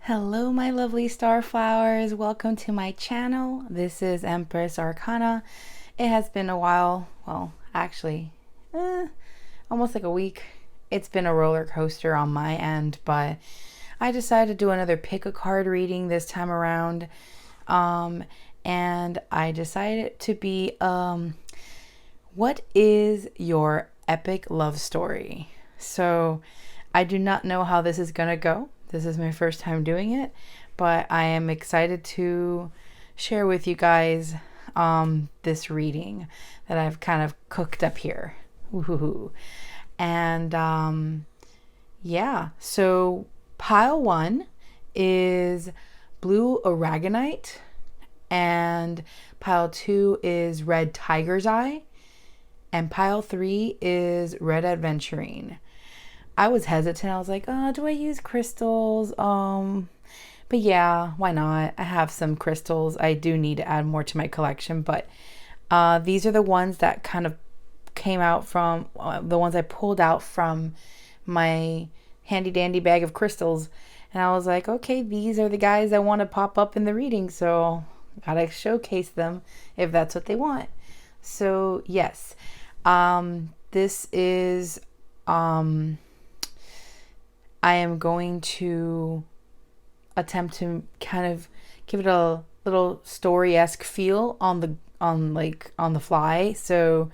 Hello, my lovely star flowers. Welcome to my channel. This is Empress Arcana. It has been a while. Well, actually, almost like a week. It's been a roller coaster on my end, but I decided to do another pick a card reading this time around. And I decided to be, what is your epic love story? So I do not know how this is going to go. This is my first time doing it, but I am excited to share with you guys this reading that I've kind of cooked up here. Woo-hoo-hoo. And yeah, so pile 1 is blue aragonite, and pile 2 is red tiger's eye, and pile 3 is red adventurine. I was hesitant. I was like, oh, do I use crystals? But yeah, why not? I have some crystals. I do need to add more to my collection, but these are the ones that kind of came out from, the ones I pulled out from my handy dandy bag of crystals. And I was like, okay, these are the guys I want to pop up in the reading, so gotta showcase them if that's what they want. So yes, this is, I am going to attempt to kind of give it a little story-esque feel on the fly. So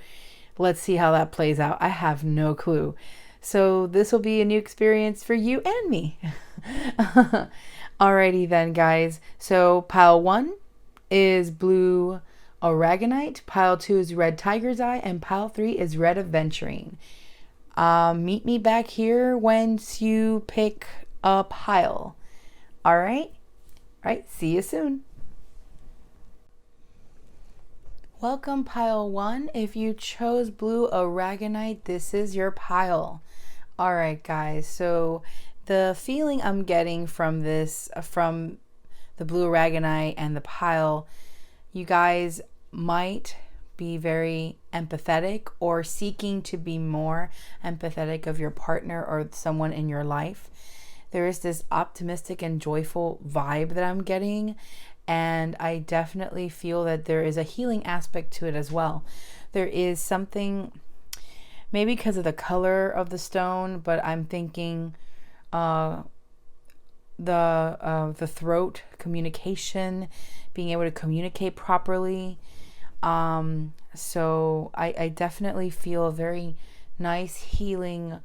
let's see how that plays out. I have no clue. So this will be a new experience for you and me. Alrighty then, guys. So pile 1 is blue aragonite, pile 2 is red tiger's eye, and pile 3 is red aventurine. Meet me back here once you pick a pile. All right? See you soon. Welcome, pile 1. If you chose blue aragonite, this is your pile. All right, guys. So the feeling I'm getting from this, from the blue aragonite and the pile, you guys might be very empathetic or seeking to be more empathetic of your partner or someone in your life. There is this optimistic and joyful vibe that I'm getting, and I definitely feel that there is a healing aspect to it as well. There is something, maybe because of the color of the stone, but I'm thinking the throat, communication, being able to communicate properly. So I definitely feel a very nice healing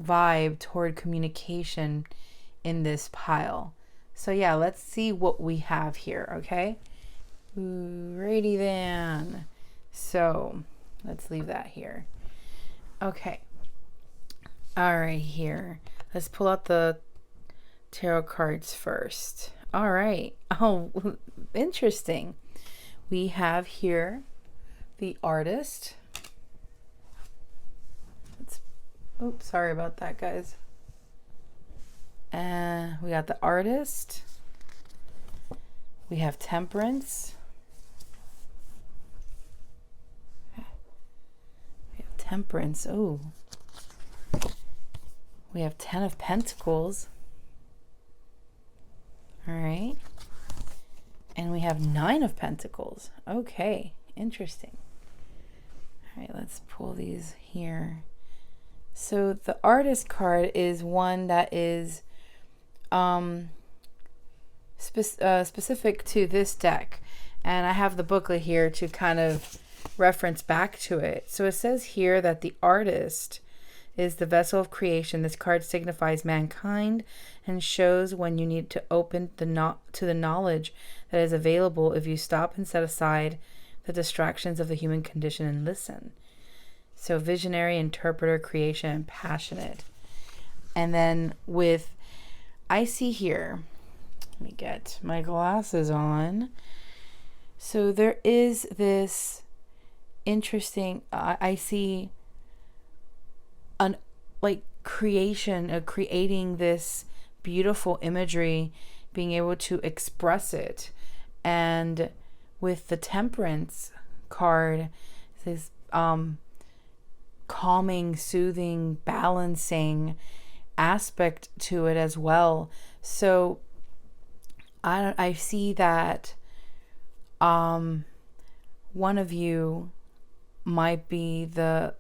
vibe toward communication in this pile. So yeah, let's see what we have here, okay? Alrighty then. So let's leave that here. Okay. Alright, here. Let's pull out the tarot cards first. Alright. Oh, interesting. We have here the artist. Oops, sorry about that, guys. We got the artist. We have temperance. We have temperance. Oh. We have 10 of Pentacles. All right. And we have 9 of Pentacles. Okay, interesting. All right, let's pull these here. So the artist card is one that is specific to this deck. And I have the booklet here to kind of reference back to it. So it says here that the artist is the vessel of creation. This card signifies mankind and shows when you need to open to the knowledge that is available if you stop and set aside the distractions of the human condition and listen. So visionary, interpreter, creation, and passionate. And then I see here, let me get my glasses on. So there is this interesting, I see creating this beautiful imagery, being able to express it. And with the temperance card, this calming, soothing, balancing aspect to it as well. So I see that one of you might be the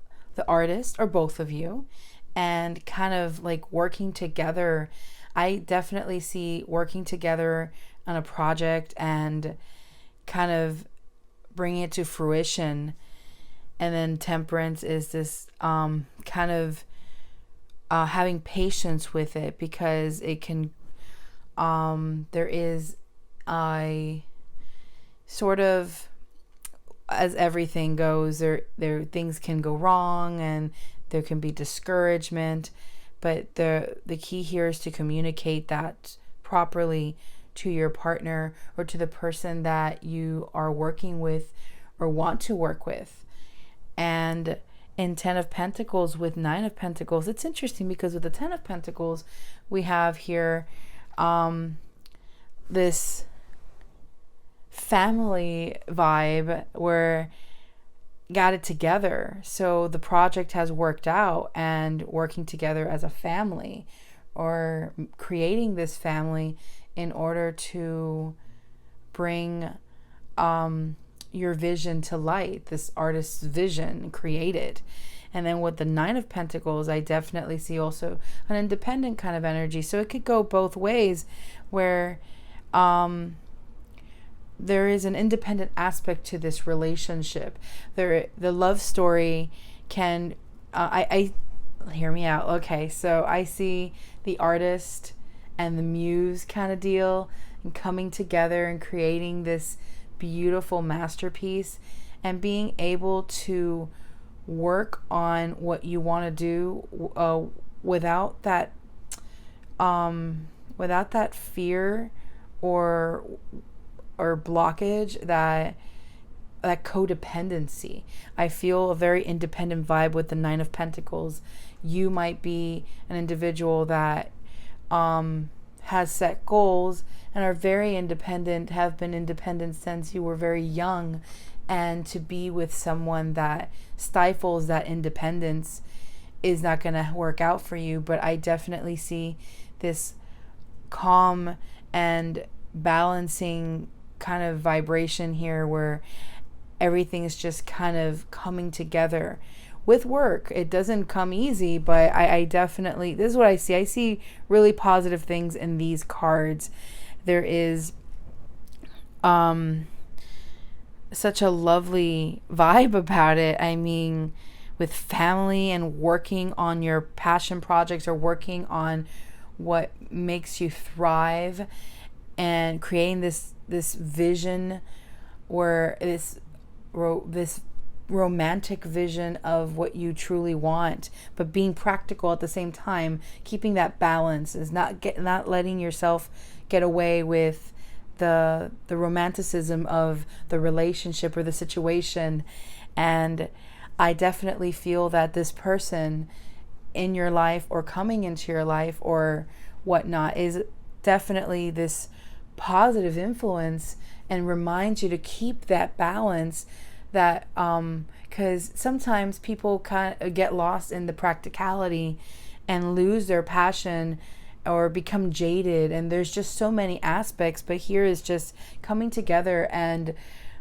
artist, or both of you, and kind of like working together. I definitely see working together on a project and kind of bringing it to fruition. And then temperance is this kind of having patience with it, because it can there is a sort of, as everything goes, there things can go wrong and there can be discouragement, but the key here is to communicate that properly to your partner or to the person that you are working with or want to work with. And in 10 of Pentacles with 9 of Pentacles, it's interesting because with the 10 of Pentacles, we have here this family vibe where got it together. So the project has worked out, and working together as a family, or creating this family in order to bring your vision to light, this artist's vision created. And then with the 9 of Pentacles, I definitely see also an independent kind of energy. So it could go both ways, where there is an independent aspect to this relationship. The love story can, I hear me out. Okay, so I see the artist and the muse kind of deal, and coming together and creating this beautiful masterpiece, and being able to work on what you want to do without that fear or blockage, that codependency. I feel a very independent vibe with the 9 of Pentacles. You might be an individual that has set goals and are very independent, have been independent since you were very young, and to be with someone that stifles that independence is not going to work out for you. But I definitely see this calm and balancing kind of vibration here, where everything is just kind of coming together. With work, it doesn't come easy, but I definitely, this is what I see. I see really positive things in these cards. There is such a lovely vibe about it. I mean, with family and working on your passion projects, or working on what makes you thrive, and creating this vision, where this romantic vision of what you truly want, but being practical at the same time. Keeping that balance is not letting yourself get away with the romanticism of the relationship or the situation. And I definitely feel that this person in your life, or coming into your life, or whatnot, is definitely this positive influence, and reminds you to keep that balance. That because sometimes people kind of get lost in the practicality and lose their passion, or become jaded, and there's just so many aspects. But here is just coming together and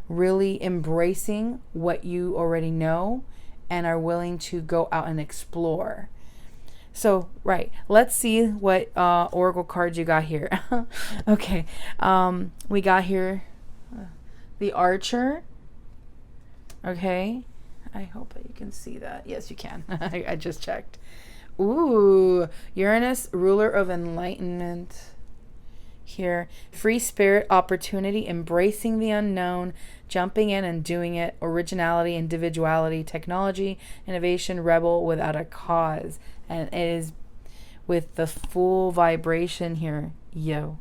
really embracing what you already know and are willing to go out and explore. So, right, let's see what oracle cards you got here. Okay, we got here the Archer. Okay, I hope that you can see that. Yes, you can. I just checked. Ooh, Uranus, ruler of enlightenment. Here, free spirit, opportunity, embracing the unknown, jumping in and doing it, originality, individuality, technology, innovation, rebel without a cause. And it is with the full vibration here. Yo.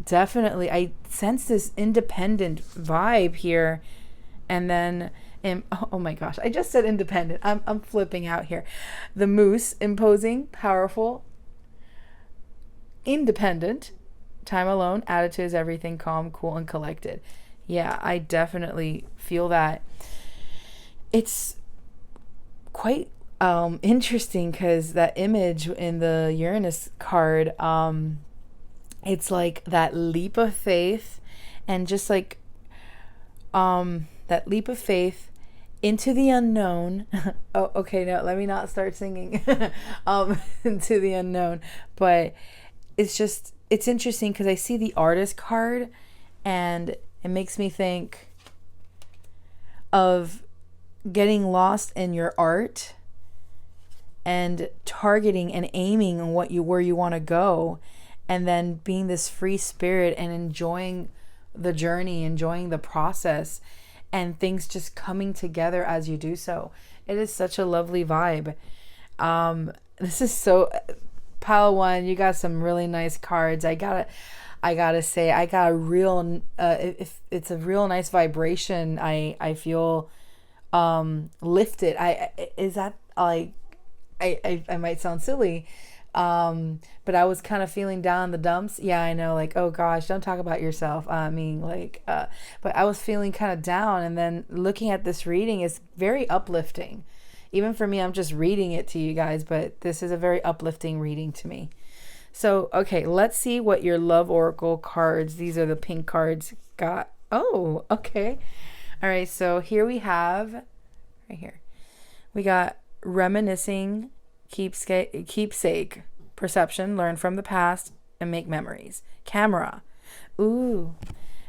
Definitely, I sense this independent vibe here. And then, oh my gosh, I just said independent. I'm flipping out here. The Moose, imposing, powerful, independent, time alone, attitude is everything, calm, cool, and collected. Yeah, I definitely feel that. It's quite interesting because that image in the Uranus card, it's like that leap of faith, and just like that leap of faith into the unknown. Oh, okay, no, let me not start singing. Into the unknown. But it's interesting because I see the artist card, and it makes me think of getting lost in your art and targeting and aiming on where you want to go, and then being this free spirit and enjoying the journey, enjoying the process, and things just coming together as you do so. It is such a lovely vibe. This is so pile one. You got some really nice cards. I gotta say, I got a real. If it's a real nice vibration. I feel lifted. Is that like I might sound silly, but I was kind of feeling down in the dumps. Yeah, I know, like, oh gosh, don't talk about yourself. I mean, like, but I was feeling kind of down, and then looking at this reading is very uplifting. Even for me, I'm just reading it to you guys, but this is a very uplifting reading to me. So, okay, let's see what your love oracle cards, these are the pink cards, got. Oh, okay. All right, so here we have, right here, we got reminiscing, keepsake, perception, learn from the past, and make memories. Camera. Ooh,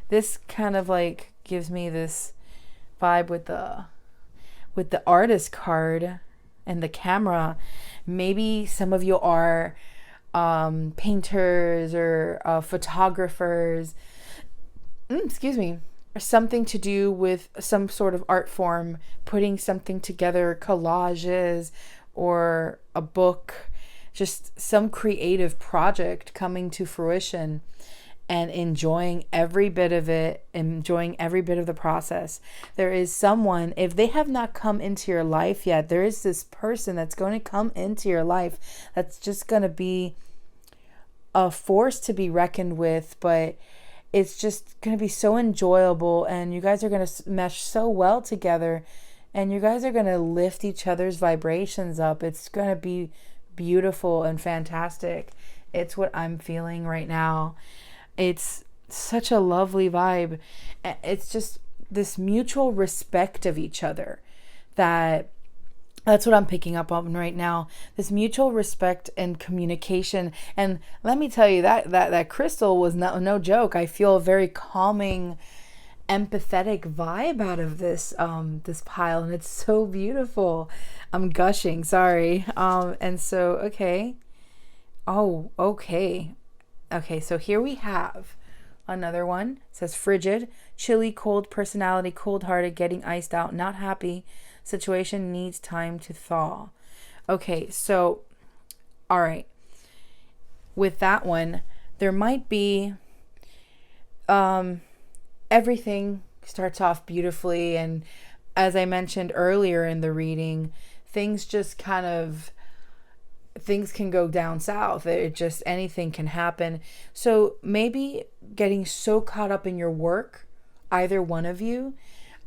this kind of like gives me this vibe with the artist card and the camera. Maybe some of you are painters or photographers. Excuse me. Or something to do with some sort of art form, putting something together, collages or a book, just some creative project coming to fruition, and enjoying every bit of it, enjoying every bit of the process. There is someone, if they have not come into your life yet, there is this person that's going to come into your life that's just going to be a force to be reckoned with, but it's just going to be so enjoyable, and you guys are going to mesh so well together, and you guys are going to lift each other's vibrations up. It's going to be beautiful and fantastic. It's what I'm feeling right now. It's such a lovely vibe. It's just this mutual respect of each other. That's what I'm picking up on right now. This mutual respect and communication. And let me tell you, that crystal was no joke. I feel a very calming, empathetic vibe out of this pile, and it's so beautiful. I'm gushing, sorry. And so, okay. Oh, okay. Okay, so here we have another one. It says frigid, chilly, cold personality, cold-hearted, getting iced out, not happy. Situation needs time to thaw. Okay, so, all right. With that one, there might be, everything starts off beautifully. And as I mentioned earlier in the reading, things can go down south. It just, anything can happen. So maybe getting so caught up in your work, either one of you,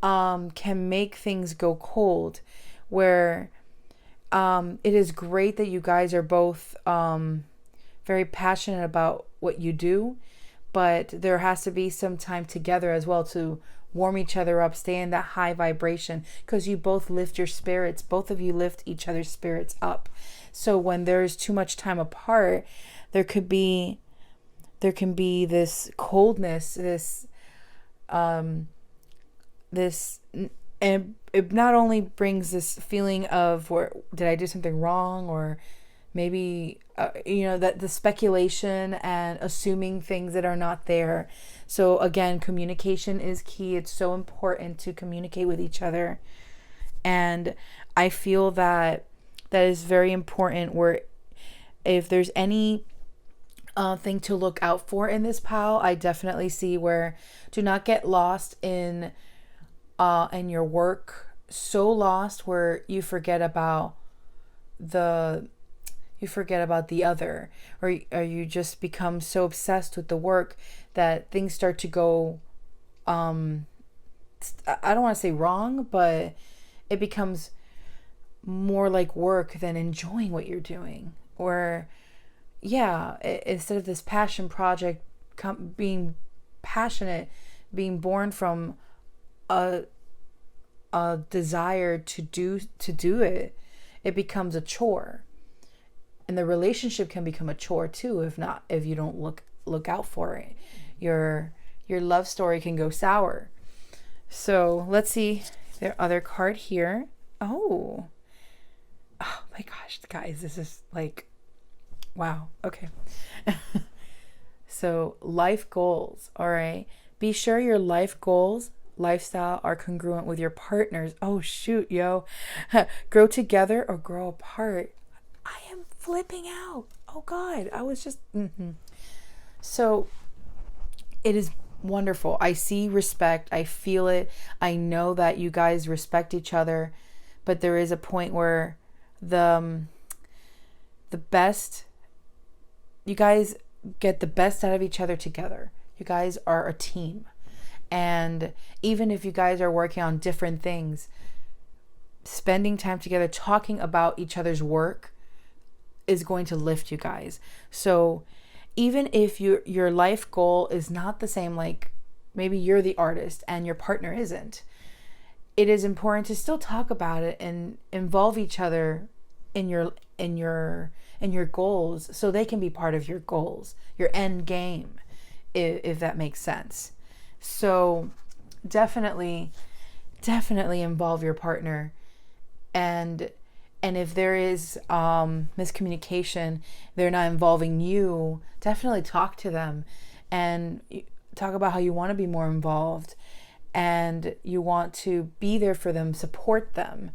can make things go cold, where it is great that you guys are both very passionate about what you do, but there has to be some time together as well to warm each other up, stay in that high vibration, because you both lift your spirits. Both of you lift each other's spirits up. So when there's too much time apart, there can be this coldness, and it not only brings this feeling of, where did I do something wrong, or maybe that the speculation and assuming things that are not there. So again, communication is key. It's so important to communicate with each other, and I feel that is very important. Where if there's any thing to look out for in this pile, I definitely see where do not get lost in your work, so lost where you forget about the other, or you just become so obsessed with the work that things start to go, I don't want to say wrong, but it becomes more like work than enjoying what you're doing. Or, yeah, instead of this passion project being passionate, being born from a desire to do it, it becomes a chore. And the relationship can become a chore too, if you don't look out for it. Your love story can go sour. So let's see their other card here. Oh my gosh, guys, this is like, wow. Okay. So life goals. All right. Be sure your life goals, lifestyle are congruent with your partner's. Oh shoot, yo. Grow together or grow apart. I am flipping out. Oh God, I was just. So it is wonderful. I see respect. I feel it. I know that you guys respect each other, but there is a point where the best, you guys get the best out of each other together. You guys are a team. And even if you guys are working on different things, spending time together, talking about each other's work is going to lift you guys. So even if your life goal is not the same, like maybe you're the artist and your partner isn't, it is important to still talk about it and involve each other in your goals, so they can be part of your goals, your end game, if that makes sense. So definitely involve your partner, and if there is miscommunication, they're not involving you, definitely talk to them and talk about how you want to be more involved and you want to be there for them, support them,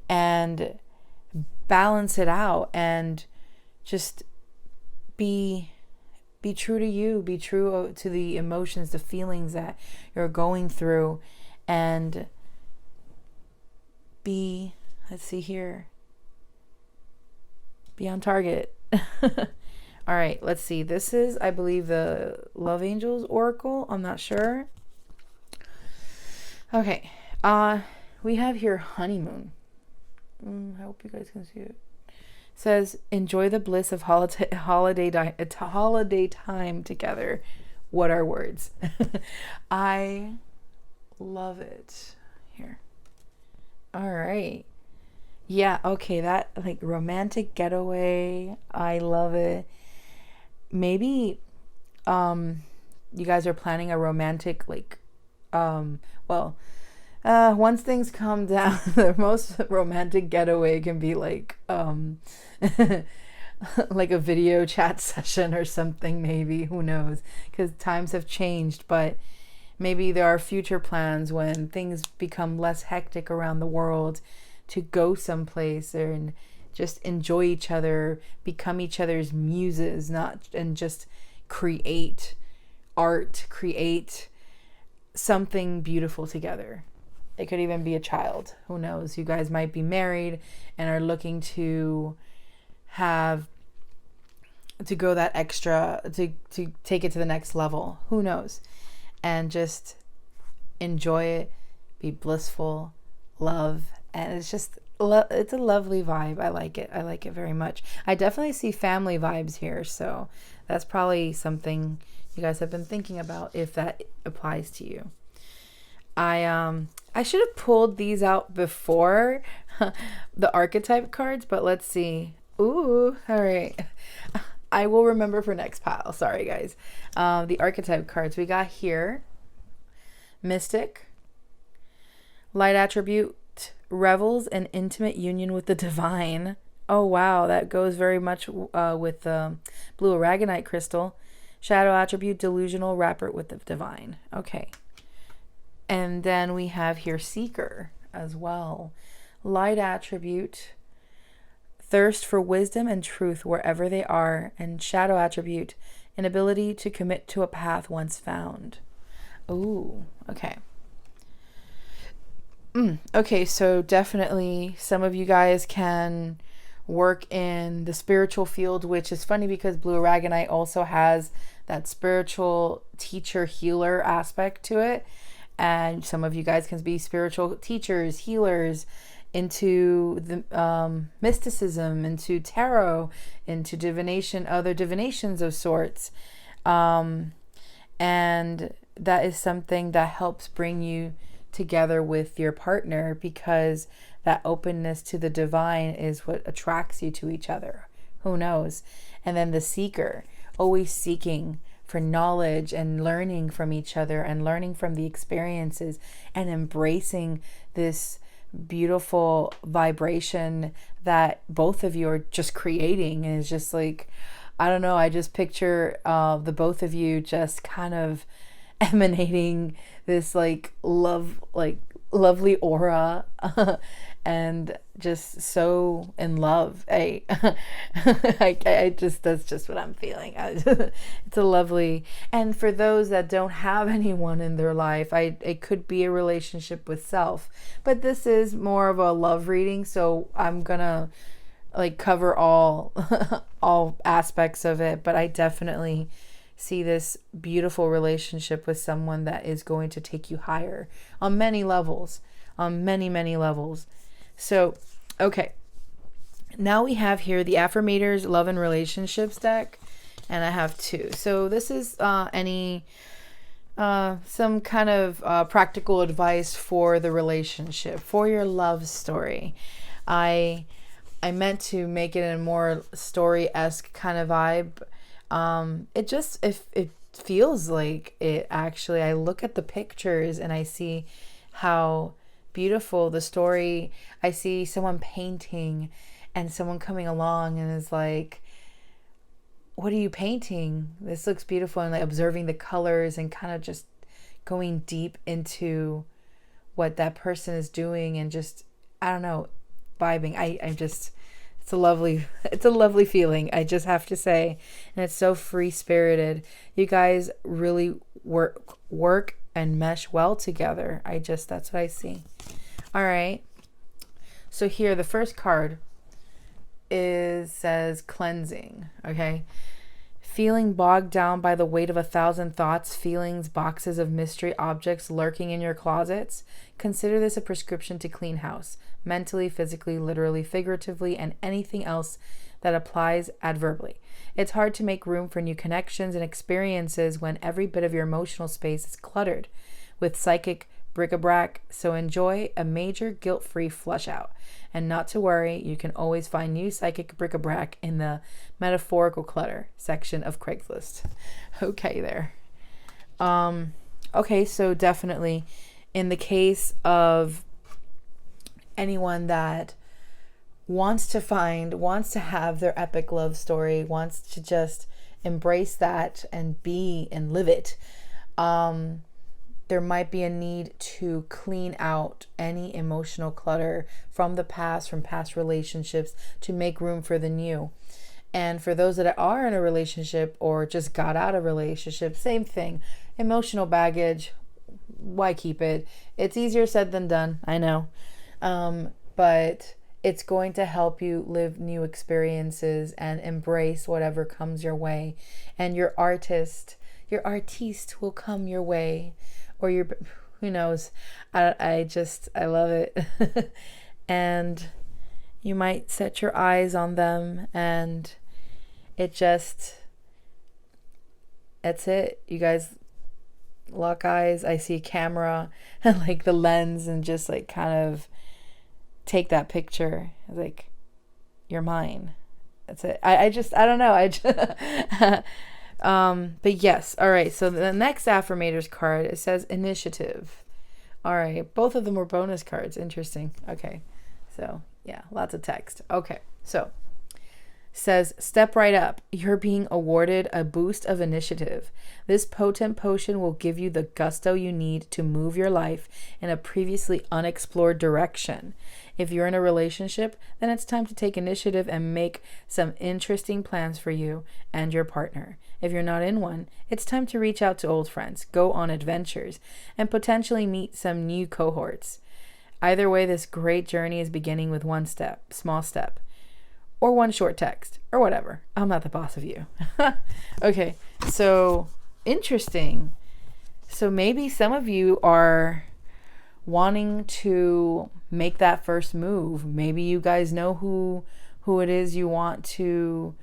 and balance it out, and just be true to you, be true to the emotions, the feelings that you're going through, and let's see here, be on target. All right, let's see. This is, I believe, the Love Angels Oracle. I'm not sure. Okay. We have here honeymoon. I hope you guys can see it. It says, enjoy the bliss of holiday time together. What are words? I love it. Here. All right. Yeah, okay, that like romantic getaway. I love it. Maybe you guys are planning a romantic once things calm down, the most romantic getaway can be like like a video chat session or something, maybe, who knows, because times have changed. But maybe there are future plans when things become less hectic around the world, to go someplace and just enjoy each other, become each other's muses, and just create art, create something beautiful together. It could even be a child. Who knows? You guys might be married and are looking to go that extra, to take it to the next level. Who knows? And just enjoy it, be blissful, love. And it's just, it's a lovely vibe. I like it. I like it very much. I definitely see family vibes here. So that's probably something you guys have been thinking about, if that applies to you. I should have pulled these out before the archetype cards, but let's see. Ooh, all right. I will remember for next pile. Sorry, guys. The archetype cards we got here. Mystic. Light attribute. Revels in intimate union with the divine. Oh, wow. That goes very much with the blue aragonite crystal. Shadow attribute. Delusional. Wrapper with the divine. Okay. And then we have here seeker as well. Light attribute. Thirst for wisdom and truth wherever they are. And shadow attribute. Inability to commit to a path once found. Ooh, okay. Okay, so definitely some of you guys can work in the spiritual field, which is funny because blue aragonite also has that spiritual teacher healer aspect to it. And some of you guys can be spiritual teachers, healers, into the mysticism, into tarot, into divination, other divinations of sorts. And that is something that helps bring you together with your partner, because that openness to the divine is what attracts you to each other. Who knows? And then the seeker, always seeking for knowledge and learning from each other and learning from the experiences and embracing this beautiful vibration that both of you are just creating. And it's just like, I don't know, I just picture the both of you just kind of emanating this like lovely aura and just so in love. I just, that's just what I'm feeling. It's a lovely, and for those that don't have anyone in their life, it could be a relationship with self, but this is more of a love reading, so I'm gonna like cover all all aspects of it. But I definitely see this beautiful relationship with someone that is going to take you higher on many levels, on many levels. So, okay, now we have here the Affirmators Love and Relationships deck, and I have two. So this is some kind of practical advice for the relationship, for your love story. I meant to make it a more story-esque kind of vibe. It feels like it actually. I look at the pictures and I see how beautiful the story. I see someone painting and someone coming along and is like, what are you painting? This looks beautiful. And like observing the colors and kind of just going deep into what that person is doing and just, I don't know, vibing. I'm just, it's a lovely feeling, I just have to say. And it's so free spirited. You guys really work and mesh well together. That's what I see. All right. So here, the first card says cleansing. Okay. Feeling bogged down by the weight of 1,000 thoughts, feelings, boxes of mystery objects lurking in your closets? Consider this a prescription to clean house, mentally, physically, literally, figuratively, and anything else that applies adverbally. It's hard to make room for new connections and experiences when every bit of your emotional space is cluttered with psychic bric-a-brac, so enjoy a major guilt-free flush out. And not to worry, you can always find new psychic bric-a-brac in the metaphorical clutter section of Craigslist. Okay, there. Okay, so definitely in the case of anyone that wants to have their epic love story, wants to just embrace that and be and live it, there might be a need to clean out any emotional clutter from the past, from past relationships, to make room for the new. And for those that are in a relationship or just got out of a relationship, same thing. Emotional baggage, why keep it? It's easier said than done, I know. But it's going to help you live new experiences and embrace whatever comes your way. And your artiste will come your way. Or who knows? I love it. And you might set your eyes on them and that's it. You guys lock eyes. I see a camera and like the lens and just like kind of take that picture. Like, you're mine. That's it. I don't know. But yes. All right. So the next affirmators card, it says initiative. All right. Both of them were bonus cards. Interesting. Okay. So yeah, lots of text. Okay. So says, step right up. You're being awarded a boost of initiative. This potent potion will give you the gusto you need to move your life in a previously unexplored direction. If you're in a relationship, then it's time to take initiative and make some interesting plans for you and your partner. If you're not in one, it's time to reach out to old friends, go on adventures, and potentially meet some new cohorts. Either way, this great journey is beginning with one step, small step, or one short text, or whatever. I'm not the boss of you. Okay, so interesting. So maybe some of you are wanting to make that first move. Maybe you guys know who it is you want to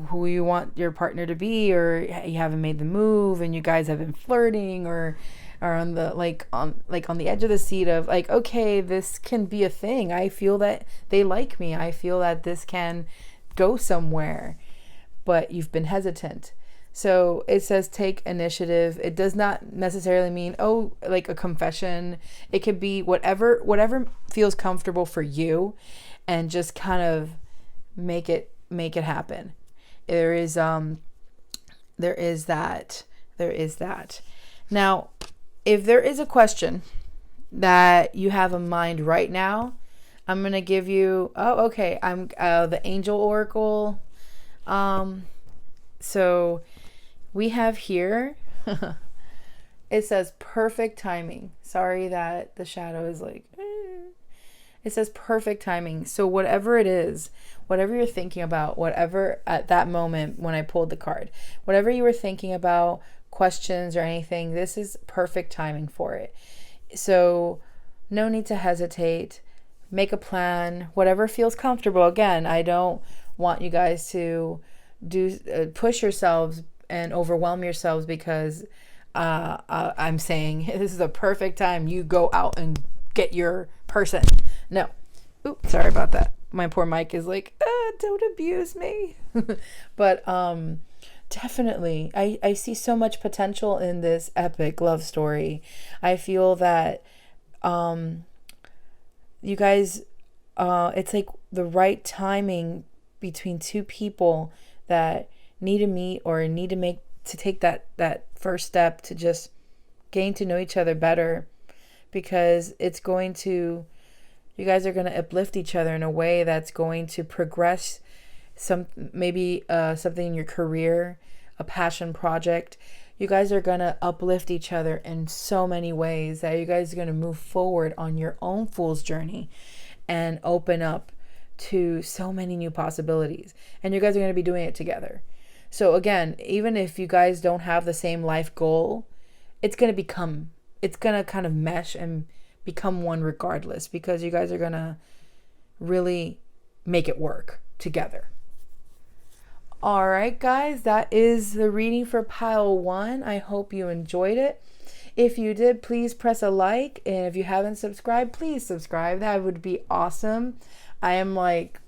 who you want your partner to be, or you haven't made the move and you guys have been flirting, or on the on the edge of the seat of like, okay, this can be a thing. I feel that they like me. I feel that this can go somewhere, but you've been hesitant. So it says take initiative. It does not necessarily mean, oh, like a confession. It could be whatever feels comfortable for you, and just kind of make it happen. There is that. Now, if there is a question that you have in mind right now, I'm going to give you, I'm the Angel Oracle. So we have here, it says perfect timing. Sorry that the shadow is like, It says perfect timing. So whatever it is, whatever you're thinking about, whatever at that moment when I pulled the card, whatever you were thinking about, questions or anything, this is perfect timing for it. So no need to hesitate. Make a plan, whatever feels comfortable. Again, I don't want you guys to push yourselves and overwhelm yourselves because I'm saying this is a perfect time. You go out and get your person. No. Oops, sorry about that. My poor mic is like, don't abuse me. But definitely, I see so much potential in this epic love story. I feel that you guys, it's like the right timing between two people that need to meet or need to take that first step to just getting to know each other better, because you guys are going to uplift each other in a way that's going to progress maybe something in your career, a passion project. You guys are going to uplift each other in so many ways that you guys are going to move forward on your own fool's journey and open up to so many new possibilities. And you guys are going to be doing it together. So again, even if you guys don't have the same life goal, it's going to kind of mesh and become one regardless, because you guys are going to really make it work together. All right, guys, that is the reading for pile 1. I hope you enjoyed it. If you did, please press a like. And if you haven't subscribed, please subscribe. That would be awesome. I am like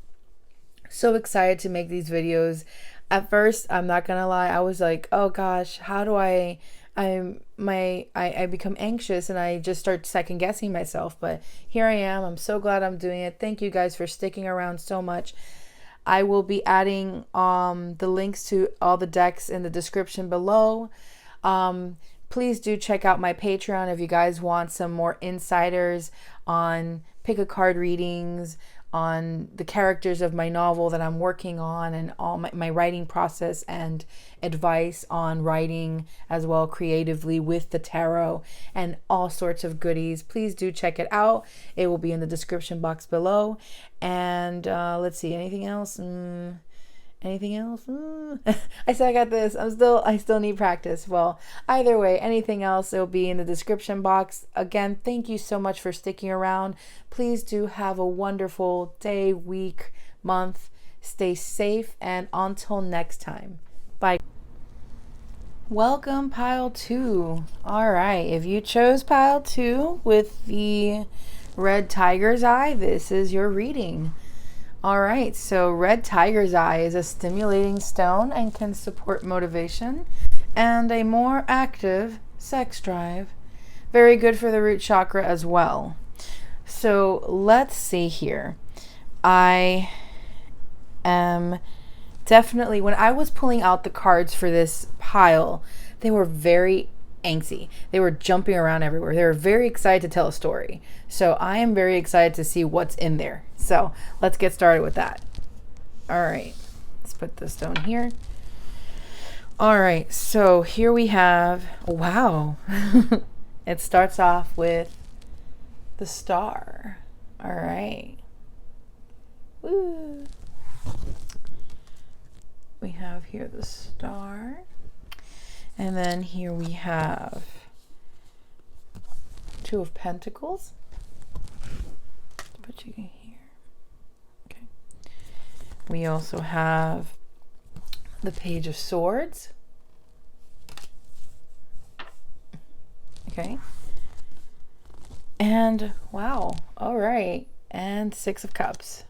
so excited to make these videos. At first, I'm not going to lie, I was like, oh gosh, how do I become anxious and I just start second guessing myself. But here I am. I'm so glad I'm doing it. Thank you guys for sticking around so much. I will be adding the links to all the decks in the description below. Please do check out my Patreon if you guys want some more insiders on pick a card readings, on the characters of my novel that I'm working on, and all my writing process and advice on writing as well creatively with the tarot and all sorts of goodies. Please do check it out. It will be in the description box below. And let's see, anything else? Anything else? I said I got this. I still need practice. Well, either way, anything else, it'll be in the description box. Again, thank you so much for sticking around. Please do have a wonderful day, week, month. Stay safe, and until next time. Bye. Welcome, pile 2. All right, if you chose pile 2 with the red tiger's eye, this is your reading. All right, so red tiger's eye is a stimulating stone and can support motivation and a more active sex drive. Very good for the root chakra as well. So let's see here. I am definitely, when I was pulling out the cards for this pile, they were very angsty. They were jumping around everywhere. They were very excited to tell a story. So I am very excited to see what's in there. So let's get started with that. All right, let's put the stone here. All right, so here we have, wow. It starts off with the star. All right. Woo. We have here the star. And then here we have Two of Pentacles. Let's put you here. Okay. We also have the Page of Swords. Okay. And wow. All right. And Six of Cups.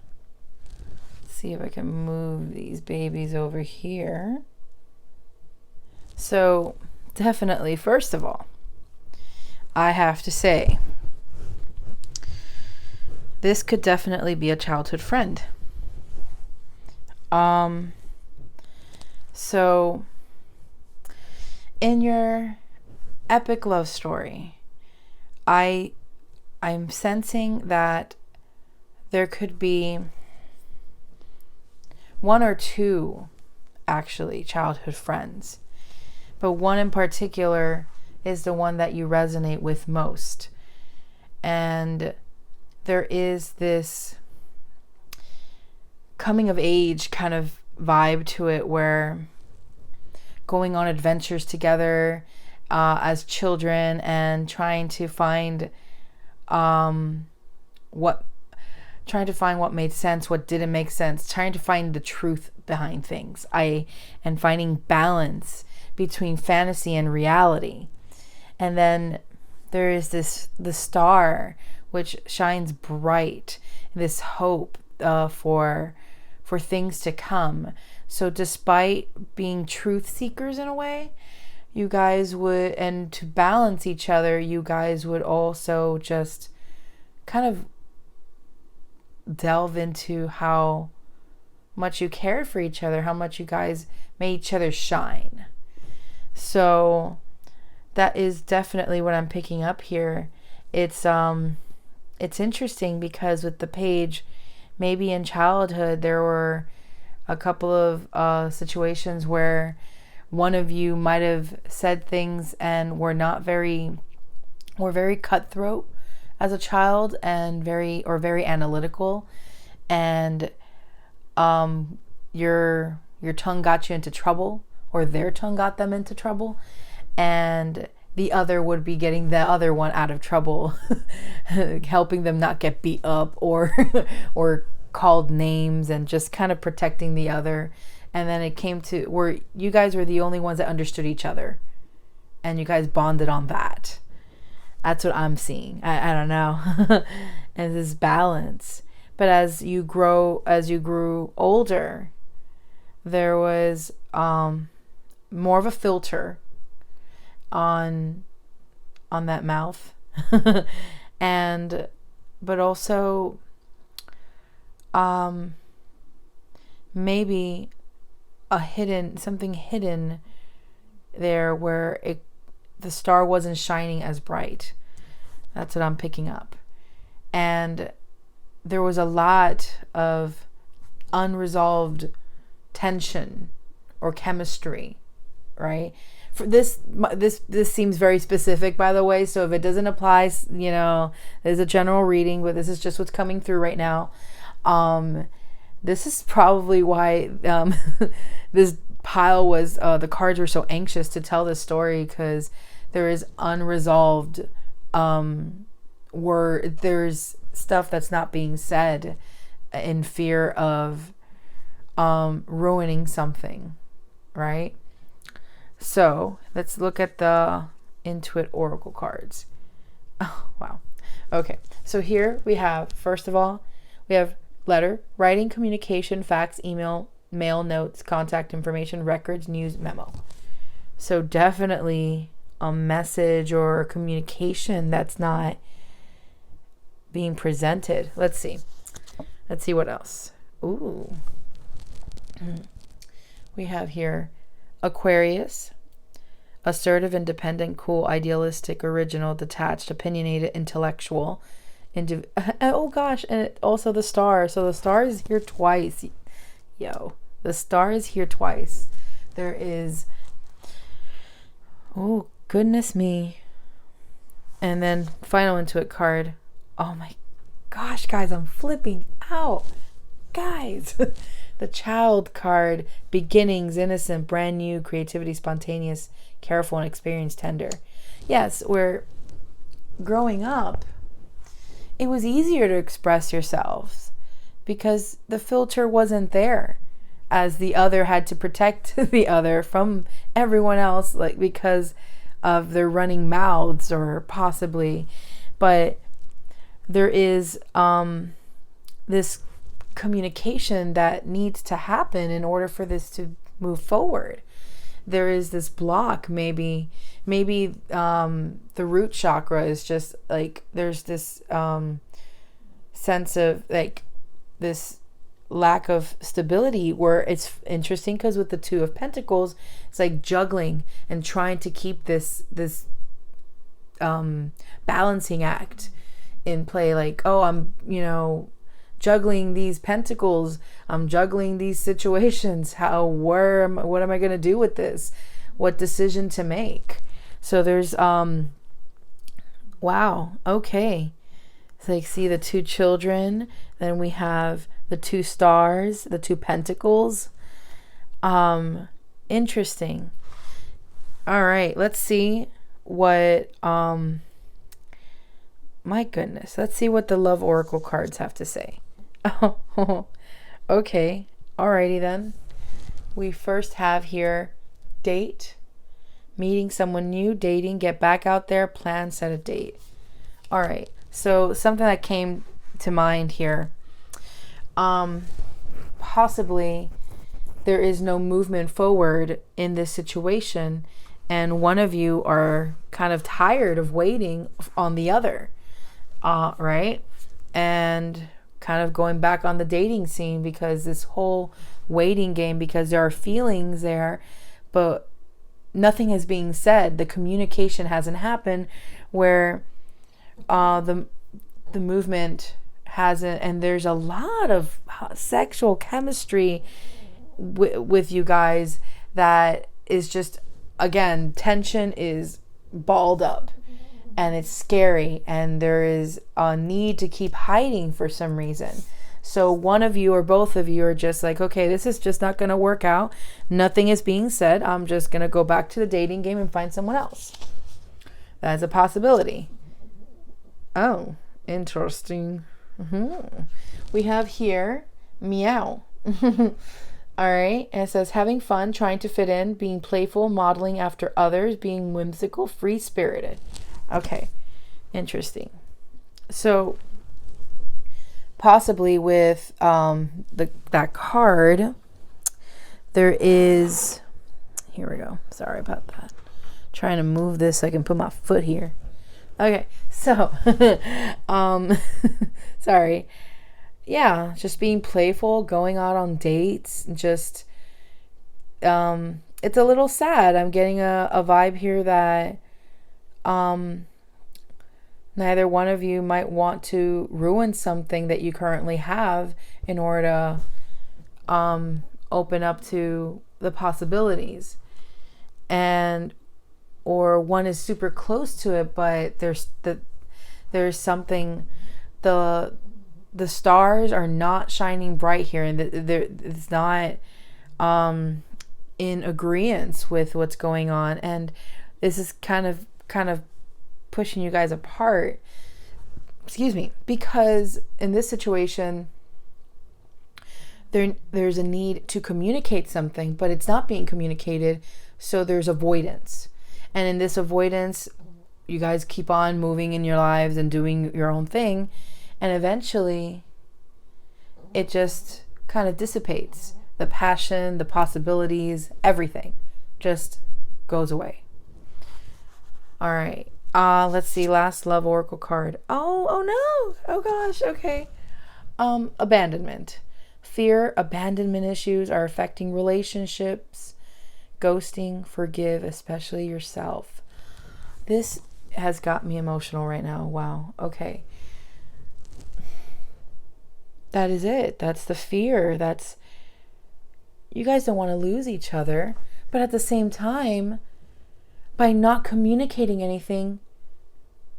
Let's see if I can move these babies over here. So definitely, first of all, I have to say, this could definitely be a childhood friend. So in your epic love story, I'm sensing that there could be one or two actually childhood friends, but one in particular is the one that you resonate with most. And there is this coming of age kind of vibe to it, where going on adventures together as children and trying to find what made sense, what didn't make sense, trying to find the truth behind things, and finding balance between fantasy and reality. And then there is the star, which shines bright, this hope for things to come. So despite being truth seekers in a way, you guys would, and to balance each other, you guys would also just kind of delve into how much you cared for each other, how much you guys made each other shine. So that is definitely what I'm picking up here. It's interesting because with the page, maybe in childhood there were a couple of situations where one of you might have said things and were very cutthroat as a child, and very analytical, and your tongue got you into trouble, or their tongue got them into trouble, and the other would be getting the other one out of trouble, helping them not get beat up or called names, and just kind of protecting the other. And then it came to where you guys were the only ones that understood each other, and you guys bonded on that. That's what I'm seeing. I don't know. And this balance. But as you grew older, there was more of a filter on that mouth. But also maybe something hidden there where the star wasn't shining as bright. That's what I'm picking up. And there was a lot of unresolved tension or chemistry, right? For this seems very specific, by the way, so if it doesn't apply, there's a general reading, but this is just what's coming through right now. This is probably why this pile was, the cards were so anxious to tell this story, because there is unresolved there's stuff that's not being said in fear of ruining something, right? So let's look at the Intuit Oracle cards. Oh, wow. Okay, so here we have, first of all, we have letter, writing, communication, fax, email, mail, notes, contact information, records, news, memo. So definitely a message or communication that's not being presented. Let's see what else. Ooh. We have here Aquarius, assertive, independent, cool, idealistic, original, detached, opinionated, intellectual. Oh gosh, and also the star. So the star is here twice. The star is here twice. There is, oh goodness me. And then final Intuit card. Oh my gosh, guys, I'm flipping out. Guys, the child card, beginnings, innocent, brand new, creativity, spontaneous, careful, and experienced, tender. Yes, growing up, it was easier to express yourselves because the filter wasn't there, as the other had to protect the other from everyone else, like because of their running mouths or possibly. But there is this communication that needs to happen in order for this to move forward. There is this block, maybe the root chakra is just like, there's this sense of like this lack of stability, where it's interesting because with the Two of Pentacles, it's like juggling and trying to keep this balancing act in play. Like, oh, I'm juggling these pentacles, I'm juggling these situations, what am I going to do with this, what decision to make. So there's wow, okay, so like, see the two children, then we have the two stars, the two pentacles. Interesting. All right, let's see what my goodness, let's see what the love oracle cards have to say. Oh, okay. Alrighty then. We first have here date, meeting someone new, dating, get back out there, plan, set a date. All right. So something that came to mind here. Possibly there is no movement forward in this situation, and one of you are kind of tired of waiting on the other, right? And kind of going back on the dating scene, because this whole waiting game, because there are feelings there, but nothing is being said. The communication hasn't happened, where the movement hasn't, and there's a lot of sexual chemistry with you guys that is just, again, tension is balled up. And it's scary, and there is a need to keep hiding for some reason. So one of you or both of you are just like, okay, this is just not going to work out. Nothing is being said. I'm just going to go back to the dating game and find someone else. That is a possibility. Oh, interesting. We have here, meow. All right. And it says, having fun, trying to fit in, being playful, modeling after others, being whimsical, free-spirited. Okay, interesting. So possibly with that card, there is, here we go. Sorry about that. Trying to move this so I can put my foot here. Okay, so sorry. Yeah, just being playful, going out on dates, just it's a little sad. I'm getting a vibe here that neither one of you might want to ruin something that you currently have in order to open up to the possibilities. And or one is super close to it, but there's something, the stars are not shining bright here, and it's not in agreement with what's going on, and this is kind of pushing you guys apart. Excuse me, because in this situation there's a need to communicate something, but it's not being communicated, so there's avoidance. And in this avoidance, you guys keep on moving in your lives and doing your own thing, and eventually it just kind of dissipates. The passion, the possibilities, everything just goes away. All right. Let's see. Last love oracle card. Oh no. Oh gosh. Okay. Abandonment. Fear, abandonment issues are affecting relationships. Ghosting, forgive, especially yourself. This has got me emotional right now. Wow. Okay. That is it. That's the fear. That's, you guys don't want to lose each other, but at the same time, by not communicating anything,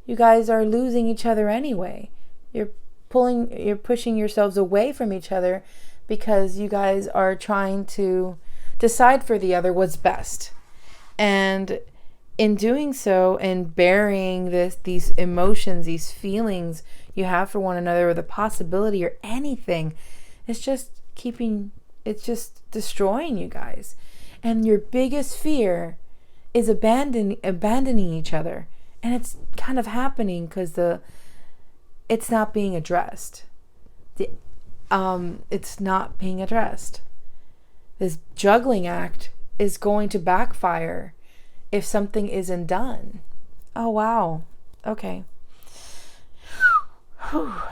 you guys are losing each other anyway. You're pushing yourselves away from each other because you guys are trying to decide for the other what's best. And in doing so and bearing these emotions, these feelings you have for one another, or the possibility or anything, it's just destroying you guys. And your biggest fear is abandoning each other. And it's kind of happening because it's not being addressed. It's not being addressed. This juggling act is going to backfire if something isn't done. Oh, wow. Okay.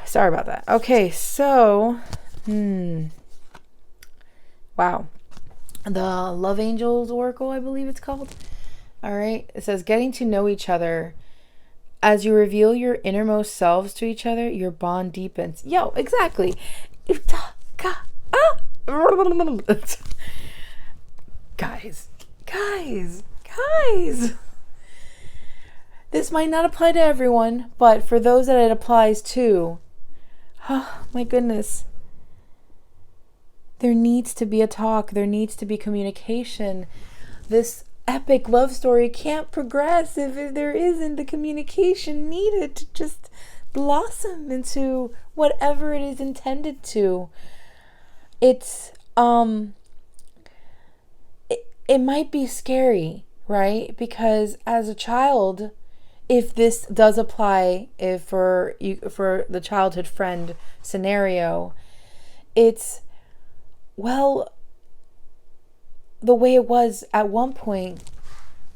Sorry about that. Okay, so, wow. The Love Angels Oracle, I believe it's called. All right. It says, getting to know each other. As you reveal your innermost selves to each other, your bond deepens. Yo, exactly. Guys. This might not apply to everyone, but for those that it applies to, oh my goodness. There needs to be a talk. There needs to be communication. This epic love story can't progress if there isn't the communication needed to just blossom into whatever it is intended to. It's it might be scary, right? Because as a child, if this does apply, if for the childhood friend scenario, it's, well, the way it was at one point.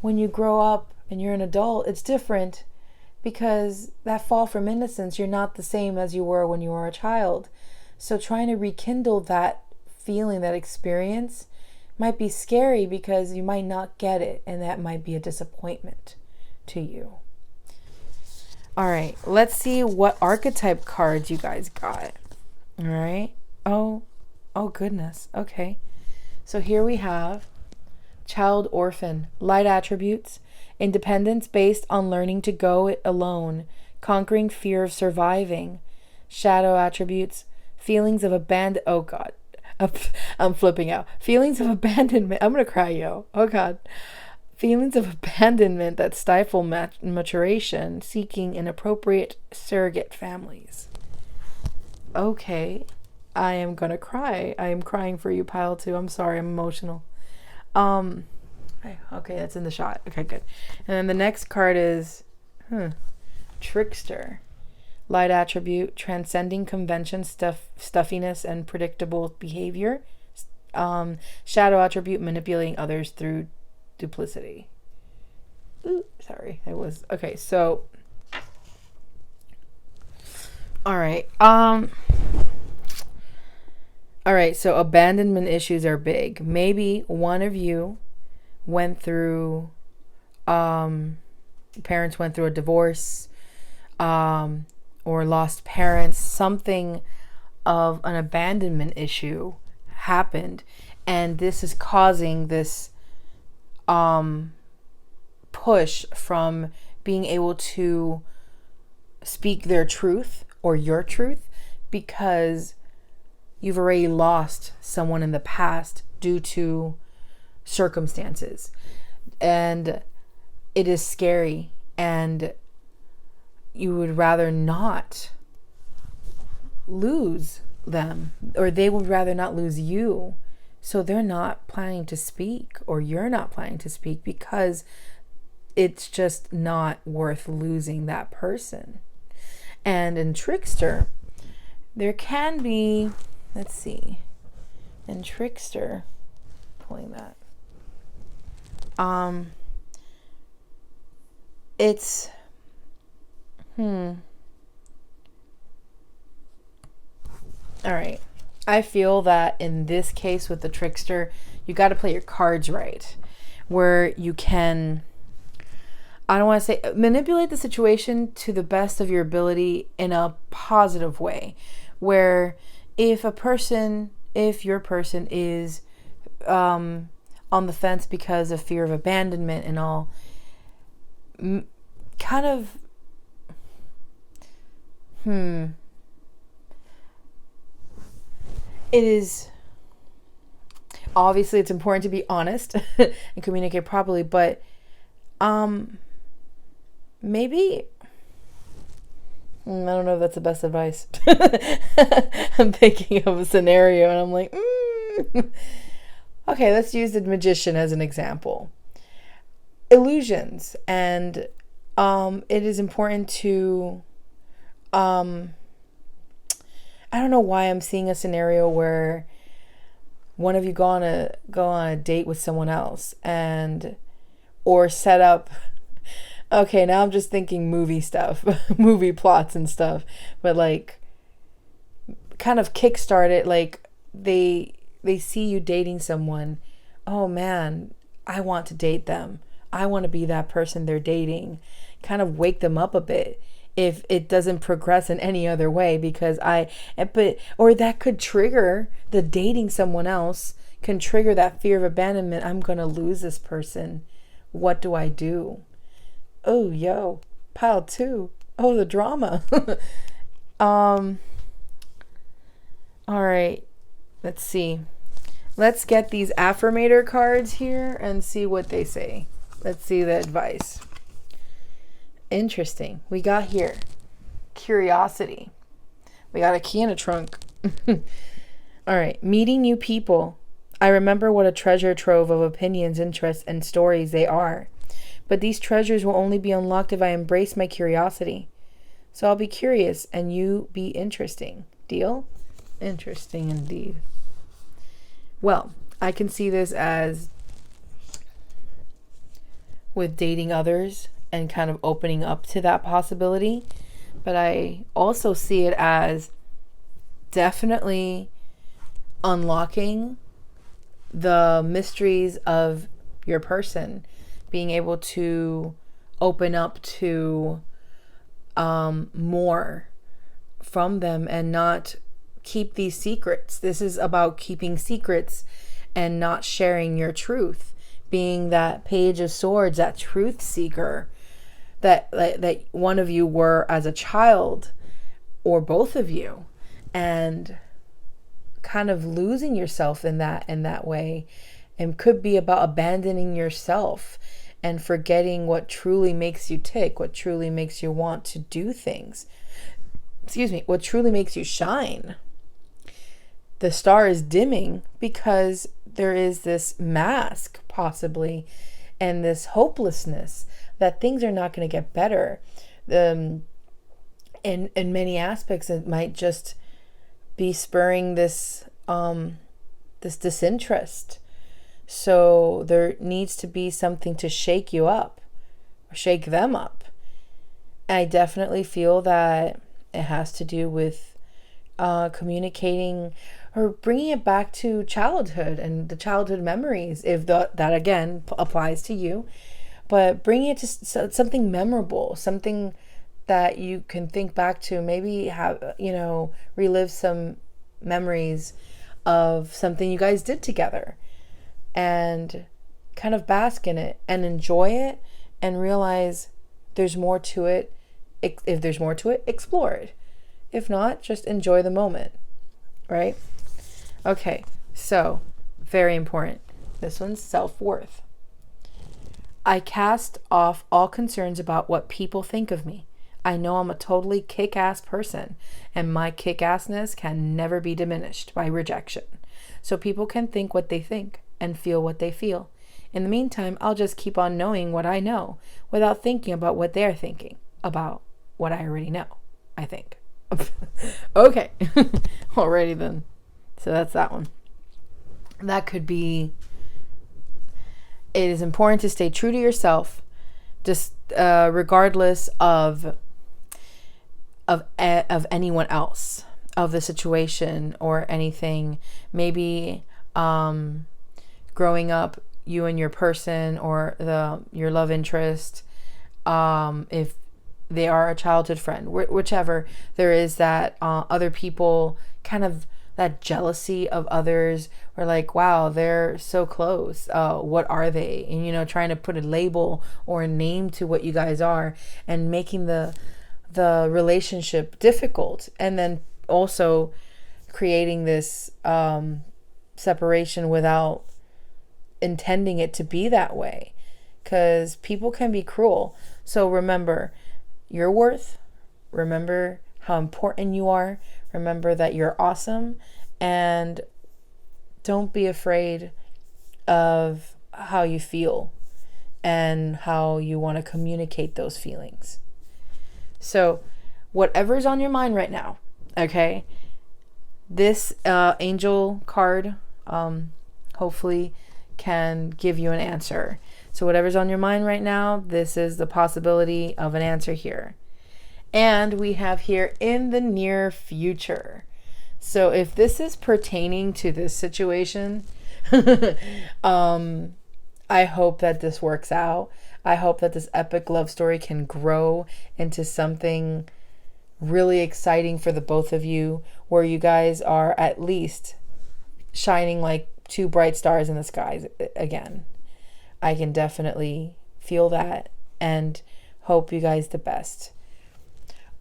When you grow up and you're an adult, it's different, because that fall from innocence, you're not the same as you were when you were a child. So trying to rekindle that feeling, that experience, might be scary because you might not get it, and that might be a disappointment to you. All right, let's see what archetype cards you guys got. All right. Oh goodness. Okay. So here we have child orphan, light attributes, independence based on learning to go it alone, conquering fear of surviving. Shadow attributes, feelings of abandon. Oh God, I'm flipping out. Feelings of abandonment. I'm gonna cry, yo. Oh God. Feelings of abandonment that stifle maturation, seeking inappropriate surrogate families. Okay, I am gonna cry. I am crying for you, pile 2. I'm sorry, I'm emotional. Okay, that's in the shot. Okay, good. And then the next card is trickster. Light attribute, transcending convention, stuffiness, and predictable behavior. Shadow attribute, manipulating others through duplicity. Ooh, sorry, it was okay. So, all right. All right. So abandonment issues are big. Maybe one of you went through, parents went through a divorce, or lost parents. Something of an abandonment issue happened, and this is causing this push from being able to speak their truth or your truth, because you've already lost someone in the past due to circumstances, and it is scary, and you would rather not lose them, or they would rather not lose you. So they're not planning to speak, or you're not planning to speak, because it's just not worth losing that person. And in trickster, there can be, let's see, in trickster, pulling that, it's, all right. I feel that in this case with the trickster, you got to play your cards right, where you can, I don't want to say manipulate the situation to the best of your ability in a positive way, where if your person is on the fence because of fear of abandonment and all, kind of, it is, obviously it's important to be honest and communicate properly, but Maybe, I don't know if that's the best advice. I'm thinking of a scenario and I'm like, okay, let's use the magician as an example. Illusions. And it is important to, I don't know why I'm seeing a scenario where one of you go on a date with someone else and, or set up, okay, now I'm just thinking movie stuff, movie plots and stuff, but like kind of kickstart it. Like they see you dating someone. Oh man, I want to date them. I want to be that person they're dating. Kind of wake them up a bit if it doesn't progress in any other way, because or that could trigger the dating someone else, can trigger that fear of abandonment. I'm going to lose this person. What do I do? Oh, yo, pile two. Oh, the drama. All right. Let's see. Let's get these affirmator cards here and see what they say. Let's see the advice. Interesting. We got here curiosity. We got a key in a trunk. All right. Meeting new people. I remember what a treasure trove of opinions, interests, and stories they are. But these treasures will only be unlocked if I embrace my curiosity. So I'll be curious and you be interesting. Deal? Interesting indeed. Well, I can see this as with dating others and kind of opening up to that possibility. But I also see it as definitely unlocking the mysteries of your person, being able to open up to more from them and not keep these secrets. This is about keeping secrets and not sharing your truth, being that Page of Swords, that truth seeker that one of you were as a child, or both of you, and kind of losing yourself in that way. And could be about abandoning yourself and forgetting what truly makes you tick, what truly makes you want to do things. What truly makes you shine. The star is dimming because there is this mask, possibly, and this hopelessness that things are not going to get better. In many aspects, it might just be spurring this disinterest. So there needs to be something to shake you up, or shake them up. I definitely feel that it has to do with communicating or bringing it back to childhood and the childhood memories, if that again applies to you. But bringing it to something memorable, something that you can think back to, maybe have, relive some memories of something you guys did together, and kind of bask in it and enjoy it and realize there's more to it. If there's more to it, explore it. If not, just enjoy the moment, right? Okay, so very important. This one's self-worth. I cast off all concerns about what people think of me. I know I'm a totally kick-ass person, and my kick-assness can never be diminished by rejection. So people can think what they think and feel what they feel. In the meantime, I'll just keep on knowing what I know without thinking about what they're thinking about what I already know, I think. Okay. Alrighty then. So that's that one. That could be, it is important to stay true to yourself, just regardless of anyone else, of the situation or anything. Maybe growing up, you and your person or your love interest, if they are a childhood friend, whichever, there is that other people, kind of that jealousy of others, or like, wow, they're so close, what are they? And trying to put a label or a name to what you guys are, and making the relationship difficult, and then also creating this separation without intending it to be that way. because people can be cruel. So remember your worth. Remember how important you are. Remember that you're awesome. And don't be afraid of how you feel and how you want to communicate those feelings. So whatever's on your mind right now, okay, this angel card hopefully can give you an answer. So whatever's on your mind right now, this is the possibility of an answer here. And we have here in the near future. So if this is pertaining to this situation, I hope that this works out. I hope that this epic love story can grow into something really exciting for the both of you, where you guys are at least shining like two bright stars in the skies again. I can definitely feel that and hope you guys the best.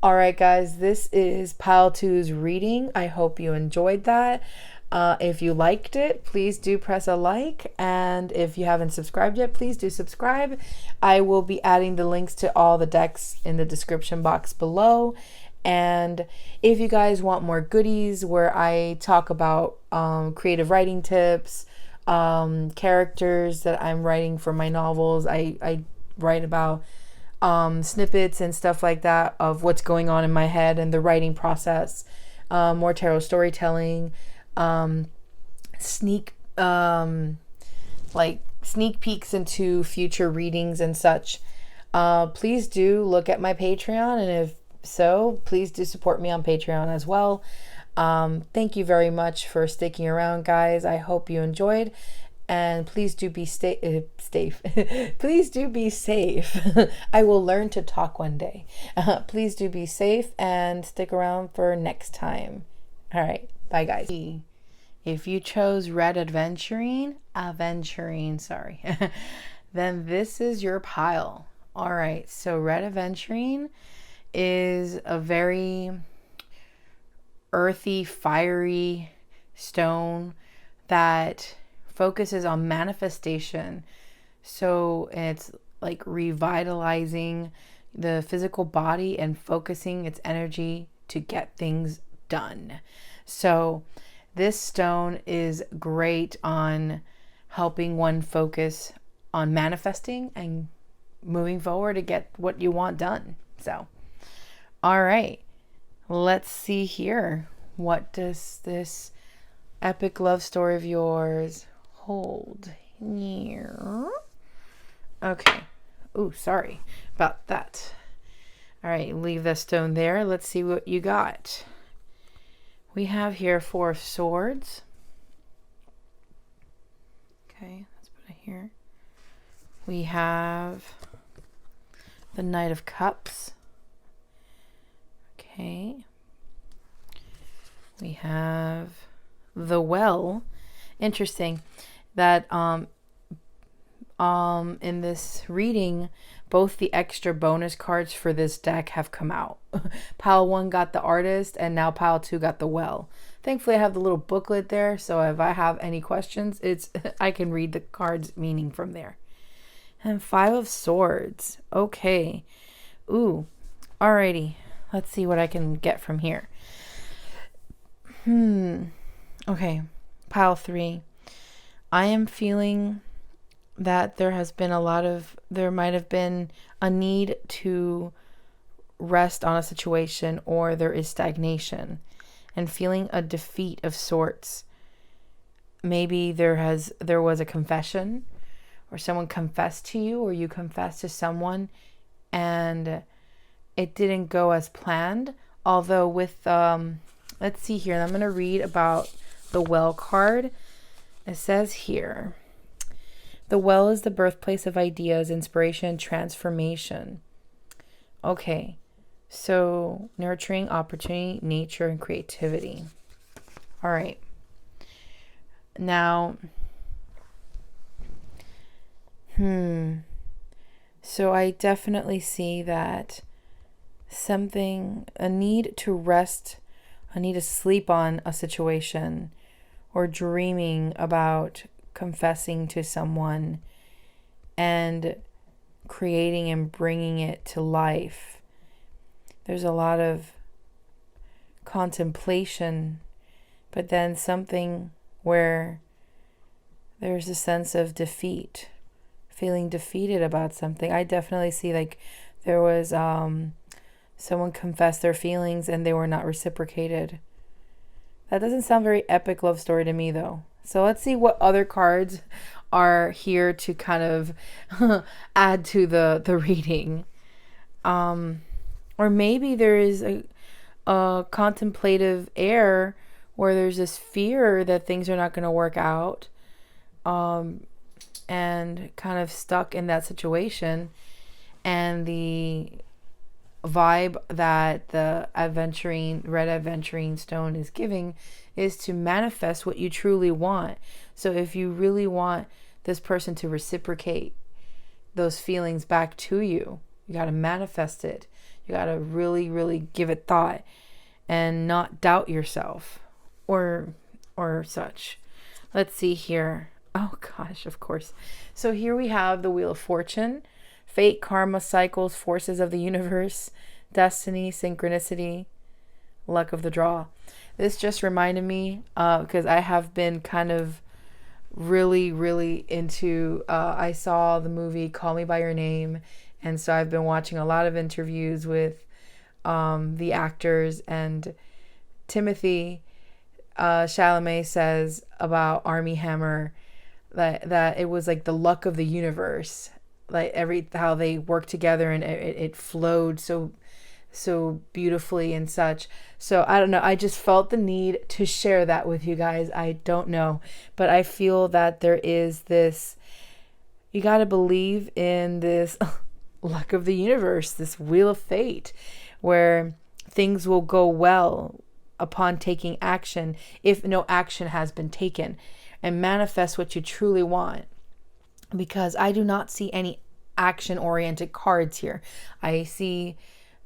All right, guys, this is Pile 2's reading. I hope you enjoyed that. If you liked it, please do press a like. And if you haven't subscribed yet, please do subscribe. I will be adding the links to all the decks in the description box below. And if you guys want more goodies where I talk about creative writing tips, characters that I'm writing for my novels, I write about snippets and stuff like that of what's going on in my head and the writing process, more tarot storytelling, sneak peeks into future readings and such. Please do look at my Patreon, and if so, please do support me on Patreon as well. Thank you very much for sticking around, guys. I hope you enjoyed. And please do be safe. Please do be safe. I will learn to talk one day. Please do be safe and stick around for next time. All right. Bye, guys. If you chose red aventurine, then this is your pile. All right. So red aventurine is a very earthy, fiery stone that focuses on manifestation. So it's like revitalizing the physical body and focusing its energy to get things done. So this stone is great on helping one focus on manifesting and moving forward to get what you want done. So, all right, let's see here. What does this epic love story of yours hold here? Okay. Ooh, sorry about that. All right, leave the stone there. Let's see what you got. We have here 4 of Swords. Okay, let's put it here. We have the Knight of Cups. Okay. We have the Well. Interesting that in this reading, both the extra bonus cards for this deck have come out. Pile 1 got the Artist, and now Pile 2 got the Well. Thankfully, I have the little booklet there, so if I have any questions, I can read the card's meaning from there. And 5 of Swords. Okay. Ooh. Alrighty. Let's see what I can get from here. Okay. Pile 3. I am feeling that there might have been a need to rest on a situation, or there is stagnation and feeling a defeat of sorts. Maybe there was a confession, or someone confessed to you, or you confessed to someone and it didn't go as planned. Although with let's see here, I'm going to read about the Well card. It says here, the Well is the birthplace of ideas, inspiration, transformation. Okay, so nurturing, opportunity, nature, and creativity. All right. Now, so I definitely see that a need to rest, a need to sleep on a situation, or dreaming about confessing to someone, and creating and bringing it to life. There's a lot of contemplation, but then something where there's a sense of defeat, feeling defeated about something. I definitely see like there was someone confessed their feelings and they were not reciprocated. That doesn't sound very epic love story to me though. So let's see what other cards are here to kind of add to the reading. Or maybe there is a contemplative air where there's this fear that things are not going to work out, and kind of stuck in that situation. And the vibe that the red aventurine stone is giving is to manifest what you truly want. So if you really want this person to reciprocate those feelings back to you, you got to manifest it. You got to really, really give it thought and not doubt yourself or such. Let's see here. Oh gosh, of course. So here we have the Wheel of Fortune, fate, karma, cycles, forces of the universe, destiny, synchronicity, luck of the draw. This just reminded me, because I have been kind of really, really into, I saw the movie Call Me By Your Name, and so I've been watching a lot of interviews with the actors, and Timothy Chalamet says about Armie Hammer that it was like the luck of the universe, like how they worked together and it flowed so beautifully and such. So I don't know, I just felt the need to share that with you guys. I don't know, but I feel that there is this, you got to believe in this luck of the universe, this wheel of fate, where things will go well upon taking action, if no action has been taken, and manifest what you truly want. Because I do not see any action oriented cards here. I see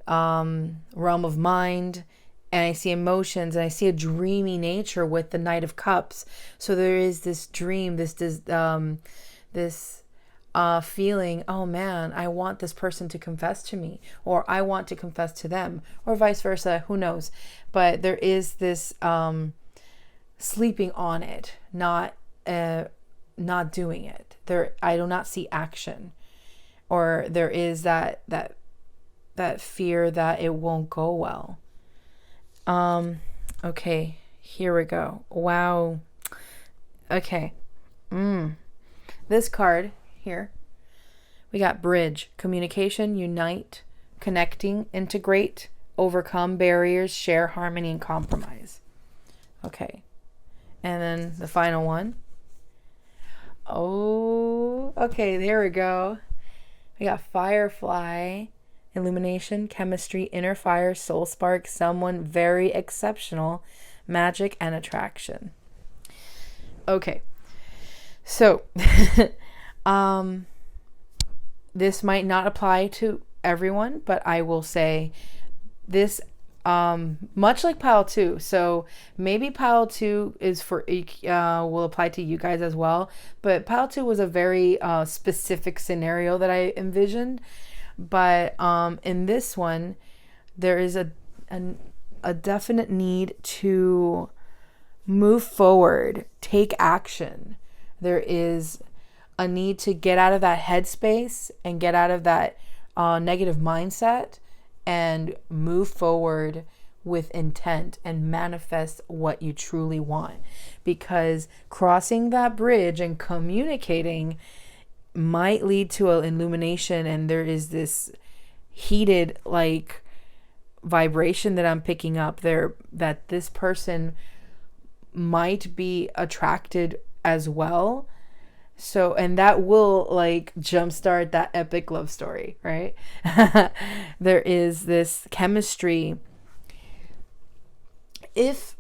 realm of mind, and I see emotions, and I see a dreamy nature with the Knight of Cups. So there is this dream, this feeling, oh man, I want this person to confess to me, or I want to confess to them, or vice versa, who knows. But there is this sleeping on it, not doing it. I do not see action, or there is that fear that it won't go well. Okay, here we go. Wow. Okay. This card here, we got bridge, communication, unite, connecting, integrate, overcome barriers, share, harmony, and compromise. Okay. And then the final one. Oh, okay, there we go. We got firefly, illumination, chemistry, inner fire, soul spark, someone very exceptional, magic, and attraction. Okay. So, this might not apply to everyone, but I will say this, much like pile 2. So maybe pile 2 is will apply to you guys as well. But pile 2 was a very specific scenario that I envisioned. But in this one, there is a definite need to move forward, take action. There is a need to get out of that headspace and get out of that negative mindset and move forward with intent and manifest what you truly want. Because crossing that bridge and communicating might lead to an illumination, and there is this heated like vibration that I'm picking up there, that this person might be attracted as well. So, and that will like jumpstart that epic love story, right? There is this chemistry. If,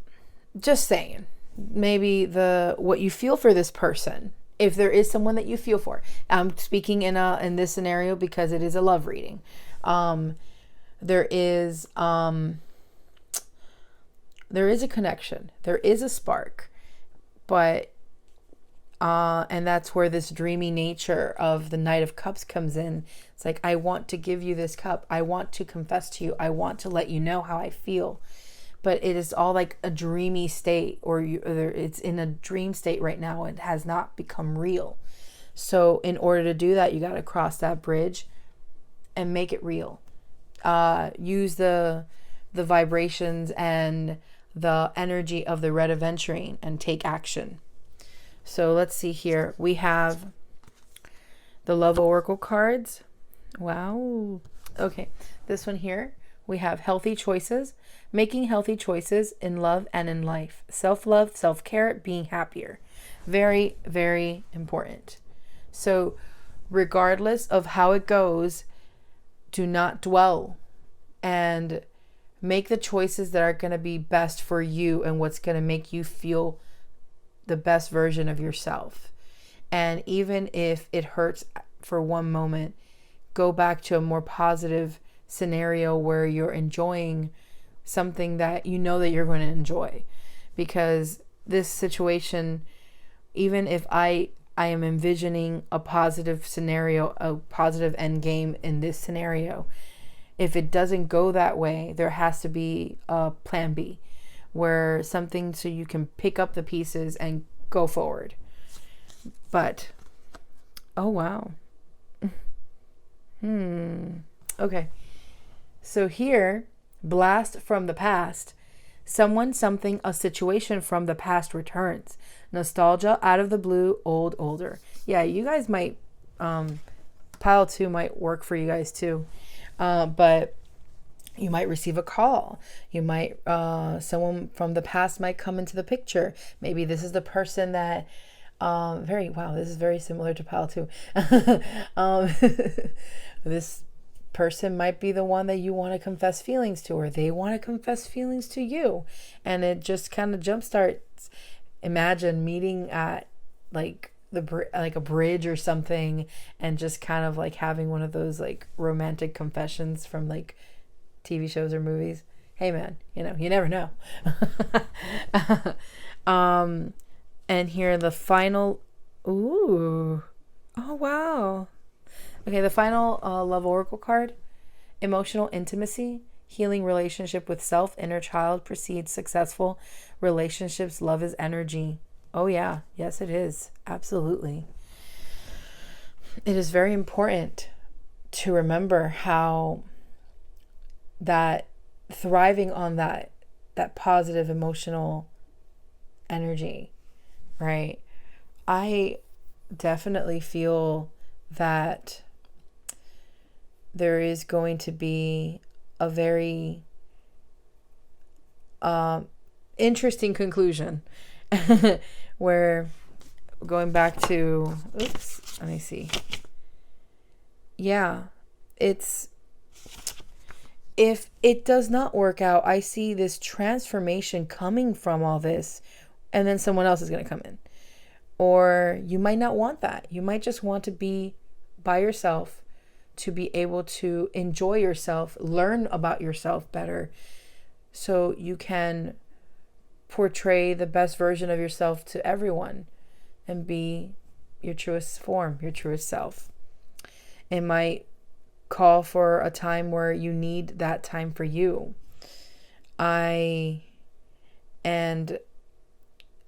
just saying, maybe what you feel for this person, if there is someone that you feel for, I'm speaking in this scenario because it is a love reading. There is a connection, there is a spark, but And that's where this dreamy nature of the Knight of Cups comes in. It's like, I want to give you this cup. I want to confess to you. I want to let you know how I feel. But it is all like a dreamy state, or it's in a dream state right now. It has not become real. So in order to do that, you got to cross that bridge and make it real. Use the vibrations and the energy of the red aventurine and take action. So let's see here. We have the Love Oracle cards. Wow. Okay. This one here, we have healthy choices, making healthy choices in love and in life. Self-love, self-care, being happier. Very, very important. So regardless of how it goes, do not dwell and make the choices that are going to be best for you and what's going to make you feel the best version of yourself. And even if it hurts for one moment, go back to a more positive scenario where you're enjoying something that you know that you're going to enjoy. Because this situation, even if I am envisioning a positive scenario, a positive end game in this scenario, if it doesn't go that way, there has to be a plan B, where something so you can pick up the pieces and go forward. But, oh wow. Okay. So here, blast from the past. Someone, something, a situation from the past returns. Nostalgia, out of the blue, old, older. Yeah, you guys might, pile 2 might work for you guys too. But you might receive a call. You might, someone from the past might come into the picture. Maybe this is the person that, this is very similar to pile 2. This person might be the one that you want to confess feelings to, or they want to confess feelings to you. And it just kind of jumpstarts. Imagine meeting at like a bridge or something, and just kind of like having one of those like romantic confessions from like TV shows or movies. Hey man, you never know. And here the final, ooh, oh wow. Okay, the final Love Oracle card. Emotional intimacy, healing relationship with self, inner child precedes successful relationships. Love is energy. Oh yeah, yes it is. Absolutely. It is very important to remember how that thriving on that positive emotional energy, right? I definitely feel that there is going to be a very interesting conclusion where, going back to, let me see. Yeah, if it does not work out, I see this transformation coming from all this, and then someone else is going to come in. Or you might not want that. You might just want to be by yourself, to be able to enjoy yourself, learn about yourself better, so you can portray the best version of yourself to everyone and be your truest form, your truest self. It might call for a time where you need that time for you. And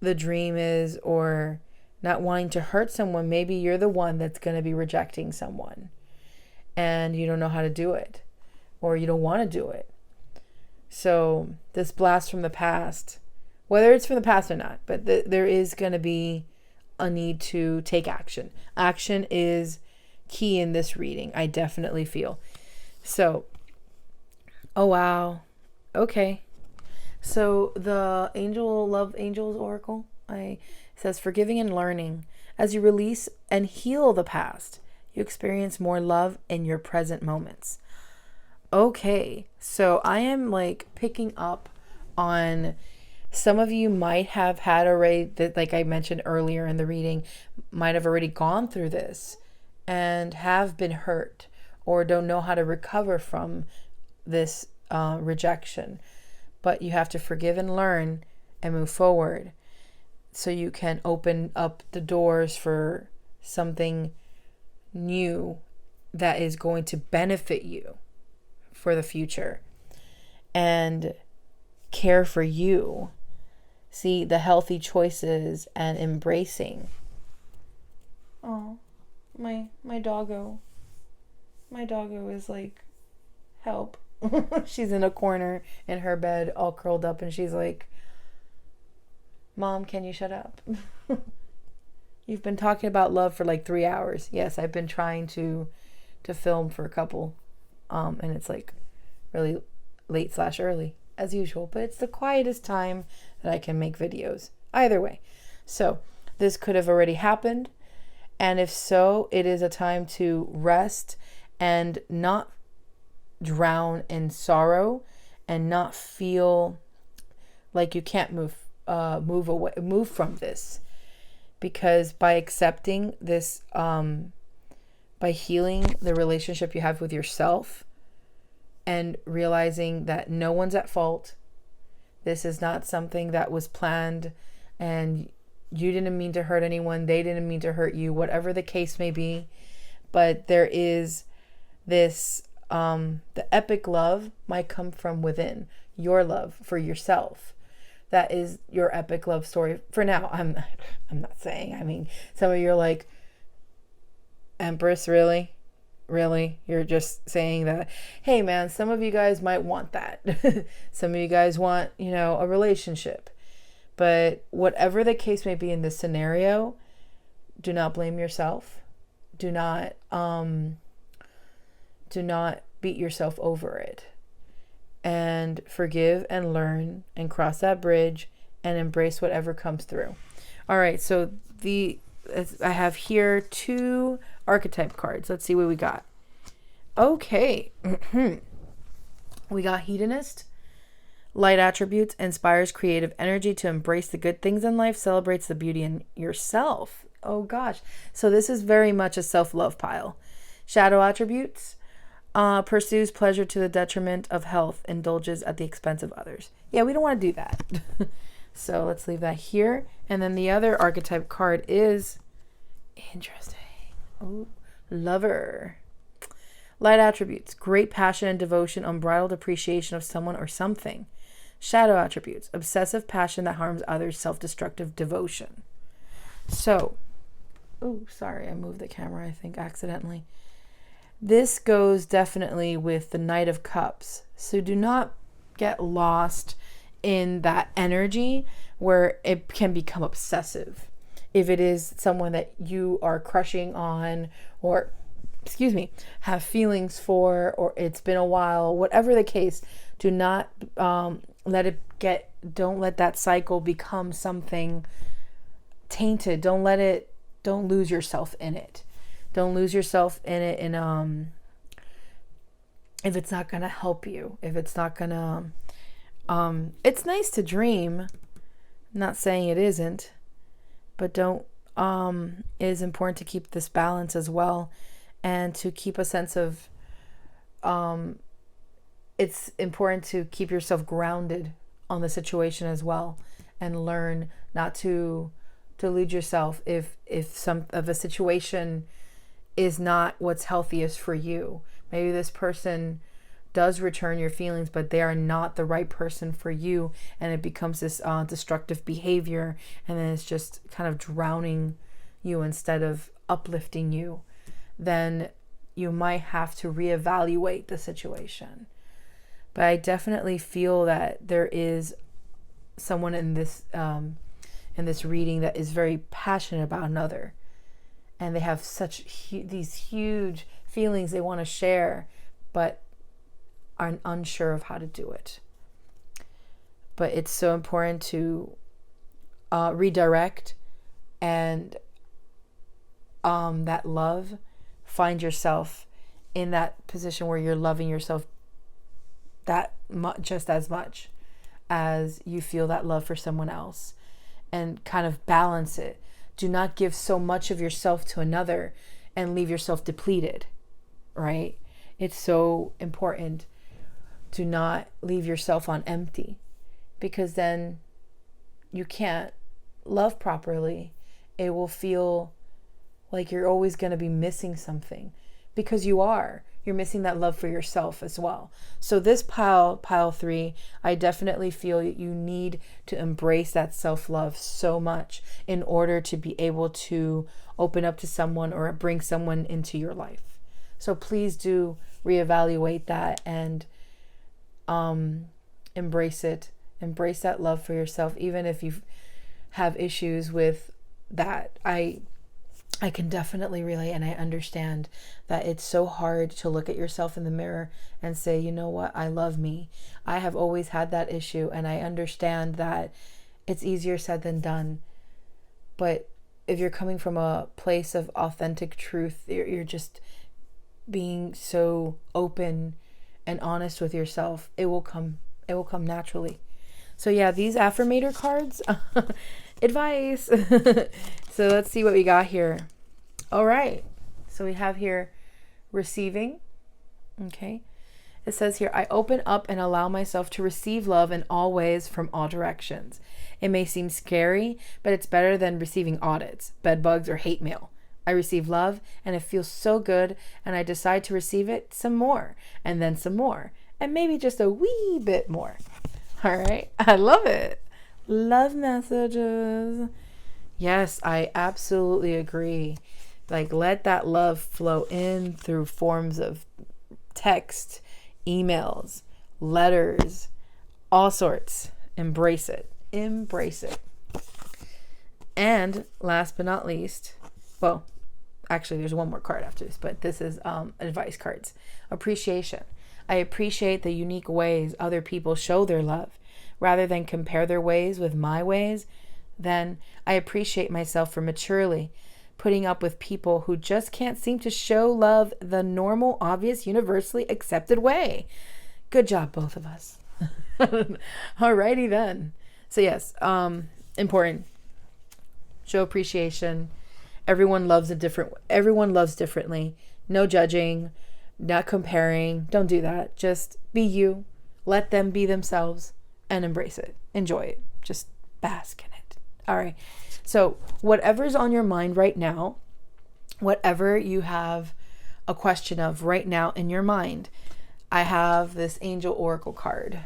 the dream is, or not wanting to hurt someone, maybe you're the one that's going to be rejecting someone and you don't know how to do it, or you don't want to do it. So this blast from the past, whether it's from the past or not, but there is going to be a need to take action. Action is key in this reading, I definitely feel. So, oh wow. Okay. So the Love Angels Oracle, says forgiving and learning. As you release and heal the past, you experience more love in your present moments. Okay, so I am like picking up on, some of you might have had already, that like I mentioned earlier in the reading, might have already gone through this and have been hurt or don't know how to recover from this rejection. But you have to forgive and learn and move forward. so you can open up the doors for something new that is going to benefit you for the future and care for you. See the healthy choices and embracing. Oh, my doggo. My doggo is like, help. She's in a corner in her bed all curled up and she's like, Mom, can you shut up? You've been talking about love for like 3 hours. Yes, I've been trying to film for a couple. And it's like really late/early as usual. But it's the quietest time that I can make videos. Either way. So this could have already happened. And if so, it is a time to rest and not drown in sorrow and not feel like you can't move from this. Because by accepting this, by healing the relationship you have with yourself and realizing that no one's at fault, this is not something that was planned and you didn't mean to hurt anyone, they didn't mean to hurt you, whatever the case may be. But there is this, the epic love might come from within, your love for yourself. That is your epic love story. For now, I'm not saying. I mean, some of you are like, Empress, really? Really? You're just saying that, hey man, some of you guys might want that. Some of you guys want, a relationship. But whatever the case may be in this scenario, do not blame yourself. Do not beat yourself over it. And forgive and learn and cross that bridge and embrace whatever comes through. All right, so I have here 2 archetype cards. Let's see what we got. Okay. We got hedonist. Light attributes, inspires creative energy to embrace the good things in life, celebrates the beauty in yourself. Oh gosh. So this is very much a self-love pile. Shadow attributes. Pursues pleasure to the detriment of health, indulges at the expense of others. Yeah, we don't want to do that. So let's leave that here. And then the other archetype card is interesting. Oh, lover. Light attributes, great passion and devotion, unbridled appreciation of someone or something. Shadow attributes, obsessive passion that harms others, self-destructive devotion. So, sorry, I moved the camera, I think, accidentally. This goes definitely with the Knight of Cups. So do not get lost in that energy where it can become obsessive. If it is someone that you are crushing on or, have feelings for, or it's been a while, whatever the case, do not don't let that cycle become something tainted. Don't lose yourself in it. Don't lose yourself in it if it's not going to help you, if it's not going to, it's nice to dream. I'm not saying it isn't, but it is important to keep this balance as well and to keep a sense of, it's important to keep yourself grounded on the situation as well and learn not to lead yourself if some of a situation is not what's healthiest for you. Maybe this person does return your feelings, but they are not the right person for you, and it becomes this destructive behavior, and then it's just kind of drowning you instead of uplifting you. Then you might have to reevaluate the situation. But I definitely feel that there is someone in this reading that is very passionate about another, and they have these huge feelings they want to share, but are unsure of how to do it. But it's so important to redirect and that love. Find yourself in that position where you're loving yourself just as much as you feel that love for someone else, and kind of balance it. Do not give so much of yourself to another and leave yourself depleted, right? It's so important to not leave yourself on empty, because then you can't love properly, it will feel like you're always going to be missing something, because you're missing that love for yourself as well. So this pile 3, I definitely feel you need to embrace that self-love so much in order to be able to open up to someone or bring someone into your life. So please do reevaluate that and embrace it. Embrace that love for yourself, even if you have issues with that. I can definitely relate, and I understand that it's so hard to look at yourself in the mirror and say, you know what, I love me. I have always had that issue, and I understand that it's easier said than done. But if you're coming from a place of authentic truth, you're just being so open and honest with yourself, it will come naturally. So yeah, these affirmator cards, advice. So let's see what we got here. All right. So we have here receiving. Okay. It says here, I open up and allow myself to receive love in all ways from all directions. It may seem scary, but it's better than receiving audits, bed bugs, or hate mail. I receive love and it feels so good, and I decide to receive it some more, and then some more, and maybe just a wee bit more. All right. I love it. Love messages. Yes, I absolutely agree. Like, let that love flow in through forms of text, emails, letters, all sorts. Embrace it. Embrace it. And last but not least, well, actually there's one more card after this, but this is advice cards. Appreciation. I appreciate the unique ways other people show their love. Rather than compare their ways with my ways, then I appreciate myself for maturely putting up with people who just can't seem to show love the normal, obvious, universally accepted way. Good job, both of us. Alrighty then. So yes, important. Show appreciation. Everyone loves differently. No judging, not comparing. Don't do that. Just be you. Let them be themselves. And embrace it. Enjoy it. Just bask in it. All right. So whatever's on your mind right now, whatever you have a question of right now in your mind, I have this angel oracle card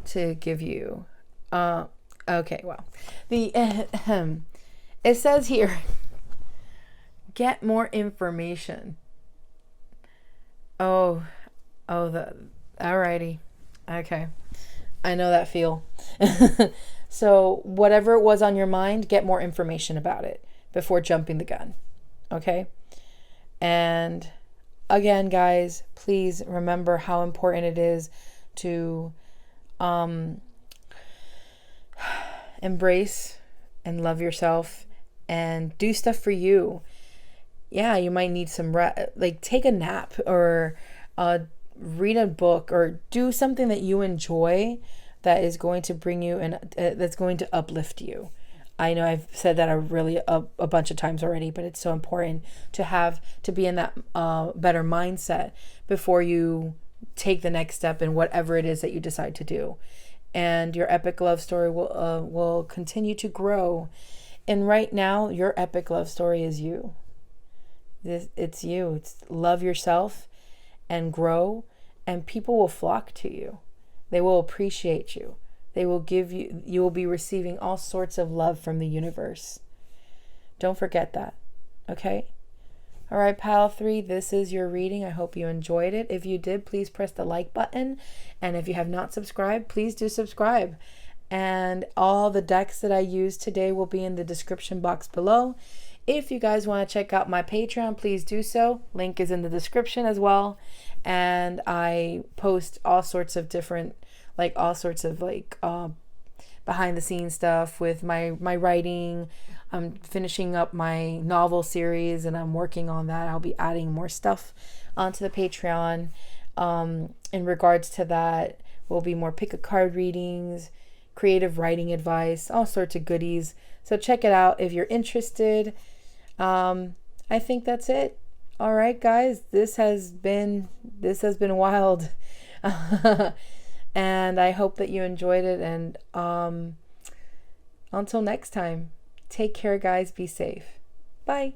to give you. Okay. Well, it says here, get more information. Alrighty. Okay. I know that feel. So whatever it was on your mind, get more information about it before jumping the gun. Okay? And again, guys, please remember how important it is to embrace and love yourself and do stuff for you. Yeah, you might need some take a nap or read a book or do something that you enjoy that is going to bring you and that's going to uplift you. I know I've said that a bunch of times already, but it's so important to be in that better mindset before you take the next step in whatever it is that you decide to do. And your epic love story will continue to grow. And right now, your epic love story is you. It's you. It's love yourself and grow, and people will flock to you. They will appreciate you. They will you will be receiving all sorts of love from the universe. Don't forget that. Okay? All right, Pile 3, this is your reading. I hope you enjoyed it. If you did, please press the like button. And if you have not subscribed, please do subscribe. And all the decks that I used today will be in the description box below. If you guys want to check out my Patreon, please do so. Link is in the description as well. And I post all sorts of different, behind the scenes stuff with my writing. I'm finishing up my novel series and I'm working on that. I'll be adding more stuff onto the Patreon. In regards to that, will be more pick a card readings, creative writing advice, all sorts of goodies. So check it out if you're interested. I think that's it. All right, guys, this has been wild. And I hope that you enjoyed it. And until next time, Take care, guys. Be safe. Bye.